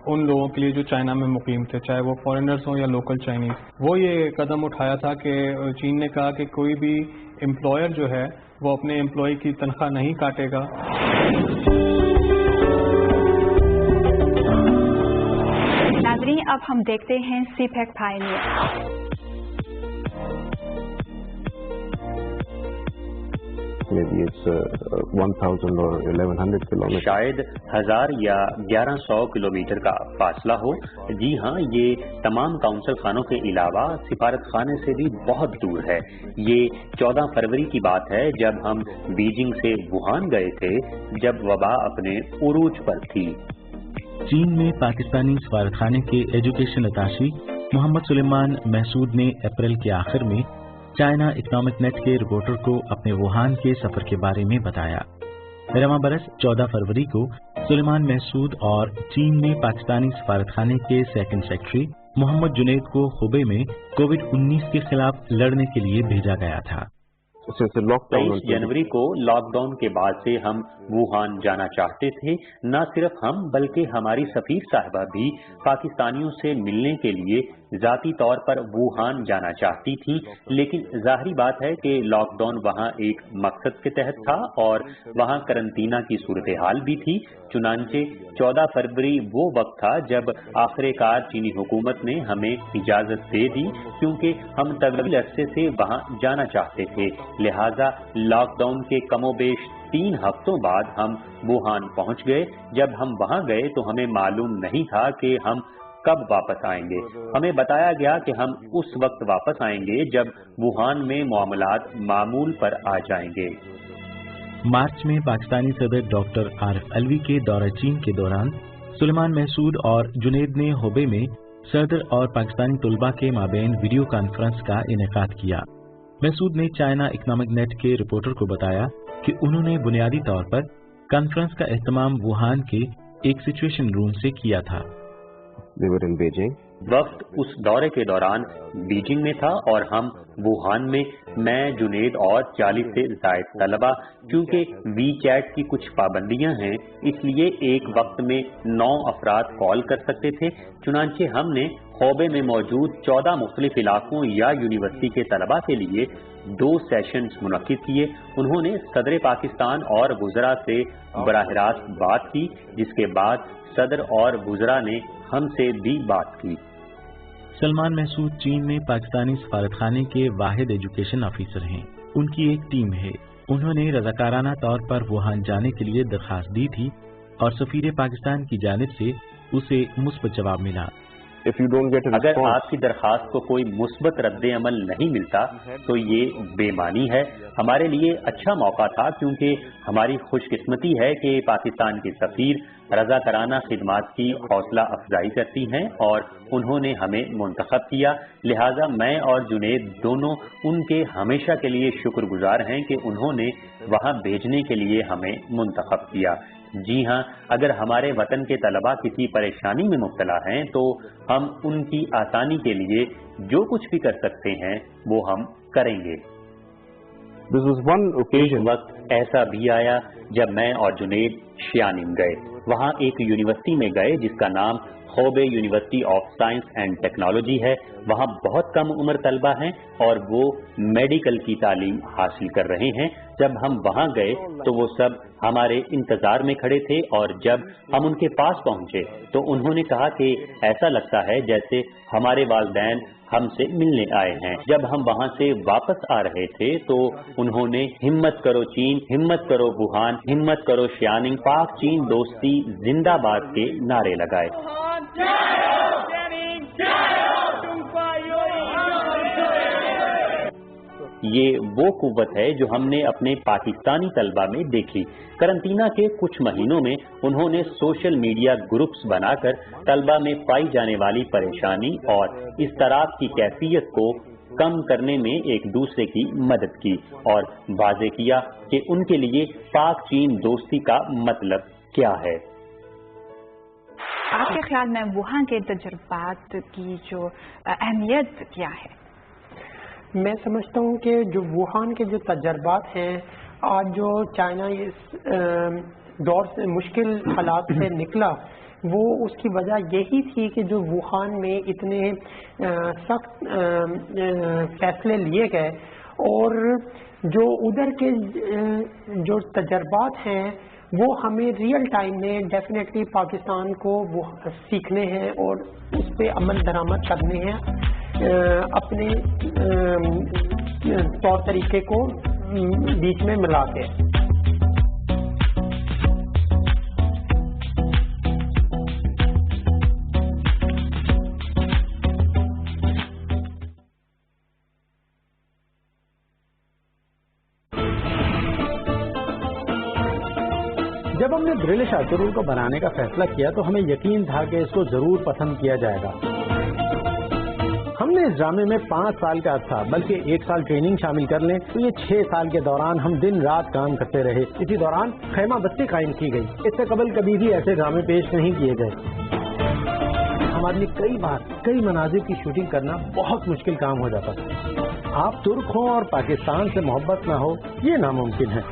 उन लोगों के लिए जो चाइना में मुकीम थे, चाहे वो फॉरेनर्स हों या लोकल चाइनीज। वो ये कदम उठाया था कि चीन ने कहा कि कोई भी एम्प्लॉयर जो है वो अपने एम्प्लॉय की तनख्वाह नहीं काटेगा। नाज़रीन, अब हम देखते हैं CPEC Pioneer. Maybe it's 1000 or 1100 kilometre, शायद 1000 या 1100 किलोमीटर का फासला हो। जी हाँ, ये तमाम काउंसिल खानों के अलावा सिफारत खाने से भी बहुत दूर है। ये 14 फरवरी की बात है जब हम बीजिंग से वुहान गए थे, जब वबा अपने उरूज पर थी। चीन में पाकिस्तानी सफारतखाने के एजुकेशन अताशी मोहम्मद सुलेमान महसूद ने अप्रैल के आखिर में चाइना इकोनॉमिक नेट के रिपोर्टर को अपने वुहान के सफर के बारे में बताया। रवां बरस 14 फरवरी को सुलेमान महसूद और चीन में पाकिस्तानी सफारतखाने के सेकंड सेक्रेटरी मोहम्मद जुनैद को हुबे में कोविड-19 के खिलाफ लड़ने के लिए भेजा गया था। 23 जनवरी को लॉकडाउन के बाद से हम वुहान जाना चाहते थे। न सिर्फ हम बल्कि हमारी सफीर साहिबा भी पाकिस्तानियों से मिलने के लिए जाती तौर पर वुहान जाना चाहती थी, लेकिन जाहिर बात है कि लॉकडाउन वहाँ एक मकसद के तहत था और वहाँ करंटीना की सूरत हाल भी थी। चुनांचे 14 फरवरी वो वक्त था जब आखिरकार चीनी हुकूमत ने हमें इजाजत दे दी, क्योंकि हम तवील अरसे से वहाँ जाना चाहते थे। लिहाजा लॉकडाउन के कमोबेश 3 हफ्तों बाद हम वुहान पहुँच गए। जब हम वहाँ गए तो हमें मालूम नहीं था कि हम कब वापस आएंगे। हमें बताया गया कि हम उस वक्त वापस आएंगे जब वुहान में मामलात मामूल पर आ जाएंगे। मार्च में पाकिस्तानी सदर डॉक्टर आरिफ अलवी के दौरा चीन के दौरान सुलेमान महसूद और जुनैद ने हुबे में सदर और पाकिस्तानी तुलबा के माबैन वीडियो कॉन्फ्रेंस का इनेकाद किया। महसूद ने चाइना इकोनॉमिक नेट के रिपोर्टर को बताया कि उन्होंने बुनियादी तौर पर कॉन्फ्रेंस का एहतमाम वुहान के एक सिचुएशन रूम से किया था। वक्त उस दौरे के दौरान बीजिंग में था और हम वुहान में, मैं, जुनैद और 40 से जायद तलबा। क्योंकि वी चैट की कुछ पाबंदियां हैं, इसलिए एक वक्त में 9 अफराद कॉल कर सकते थे। चुनांचे हमने हुबे में मौजूद 14 मुख्तलिफ इलाकों या यूनिवर्सिटी के तलबा के लिए 2 सेशंस मुनक्किद किए। उन्होंने सदर पाकिस्तान और वुज़रा से बराह रास्त बात की, जिसके बाद सदर और वुज़रा ने हमसे भी बात की। सलमान महसूद चीन में पाकिस्तानी सफारतखाने के वाहिद एजुकेशन ऑफिसर हैं। उनकी एक टीम है। उन्होंने रजाकाराना तौर पर वुहान जाने के लिए दरखास्त दी थी और सफीर पाकिस्तान की जानिब से उसे मुस्बत जवाब मिला। अगर आपकी दरखास्त को कोई मुस्बत रद्द अमल नहीं मिलता तो ये बेमानी है। हमारे लिए अच्छा मौका था, क्योंकि हमारी खुशकिस्मती है कि पाकिस्तान के सफीर रज़ाकाराना खिदमात की हौसला अफजाई करती हैं और उन्होंने हमें मुंतखब किया। लिहाजा मैं और जुनेद दोनों उनके हमेशा के लिए शुक्रगुजार हैं कि उन्होंने वहाँ भेजने के लिए हमें मुंतखब किया। जी हाँ, अगर हमारे वतन के तलबा किसी परेशानी में मुब्तला हैं तो हम उनकी आसानी के लिए जो कुछ भी कर सकते हैं वो हम करेंगे। एक वक्त ऐसा भी आया जब मैं और जुनेद शियानिन गए। वहाँ एक यूनिवर्सिटी में गए जिसका नाम Kobe university of science and technology है। वहाँ बहुत कम उम्र तलबा हैं और वो मेडिकल की तालीम हासिल कर रहे हैं। जब हम वहाँ गए तो वो सब हमारे इंतजार में खड़े थे और जब हम उनके पास पहुँचे तो उन्होंने कहा कि ऐसा लगता है जैसे हमारे वालिदैन हमसे मिलने आए हैं। जब हम वहाँ से वापस आ रहे थे तो उन्होंने हिम्मत करो चीन, हिम्मत करो वुहान, हिम्मत करो शियानिंग, पाक चीन दोस्ती जिंदाबाद के नारे लगाए। ये वो कुव्वत है जो हमने अपने पाकिस्तानी तलबा में देखी। करंटीना के कुछ महीनों में उन्होंने सोशल मीडिया ग्रुप्स बनाकर तलबा में पाई जाने वाली परेशानी और इज़्तिराब की कैफियत को कम करने में एक दूसरे की मदद की और वाज़े किया कि उनके लिए पाक चीन दोस्ती का मतलब क्या है। आपके ख्याल में वुहान के तजुर्बात की जो अहमियत क्या है? मैं समझता हूँ कि जो वुहान के जो तजर्बात हैं, आज जो चाइना इस दौर से मुश्किल हालात से निकला, वो उसकी वजह यही थी कि जो वुहान में इतने सख्त फैसले लिए गए और जो उधर के जो तजर्बात हैं वो हमें रियल टाइम में डेफिनेटली पाकिस्तान को वो सीखने हैं और उस पर अमल दरामद करने हैं, अपने तौर तरीके को बीच में मिला के। जब हमने ब्रिटिश आर्चरों को बनाने का फैसला किया तो हमें यकीन था कि इसको जरूर पसंद किया जाएगा। हमने इस ड्रामे में 5 साल का अर्सा बल्कि 1 साल ट्रेनिंग शामिल कर लें तो ये 6 साल के दौरान हम दिन रात काम करते रहे। इसी दौरान खैमा बस्ती कायम की गई। इससे कबल कभी भी ऐसे ड्रामे पेश नहीं किए गए। हमारे लिए कई बार कई मनाजिर की शूटिंग करना बहुत मुश्किल काम हो जाता था। आप तुर्क हों और पाकिस्तान से मोहब्बत ना हो, ये नामुमकिन है।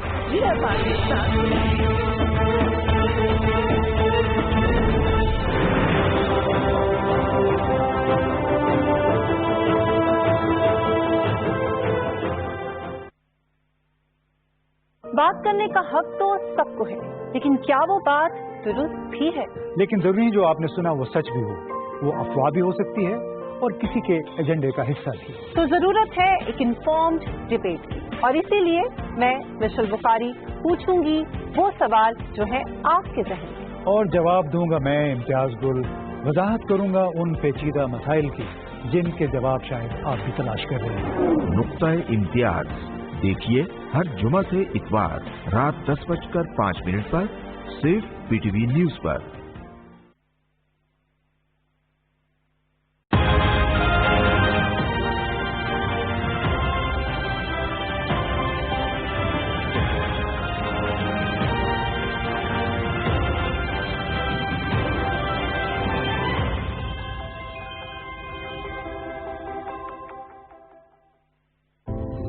बात करने का हक तो सबको है, लेकिन क्या वो बात दुरुस्त भी है? लेकिन जरूरी नहीं जो आपने सुना वो सच भी हो, वो अफवाह भी हो सकती है और किसी के एजेंडे का हिस्सा भी। तो जरूरत है एक इन्फॉर्म्ड डिबेट की, और इसीलिए मैं मिशेल बुखारी पूछूंगी वो सवाल जो है आपके जहन में, और जवाब दूंगा मैं इम्तियाज गुल। वजाहत करूंगा उन पेचीदा मसाइल की जिनके जवाब शायद आप भी तलाश कर रहे हैं। नुक्ता इम्तियाज देखिए हर जुमा से इतवार रात 10:05 पर सिर्फ पीटीवी न्यूज पर।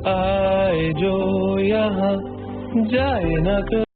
आए जो यहाँ जाए न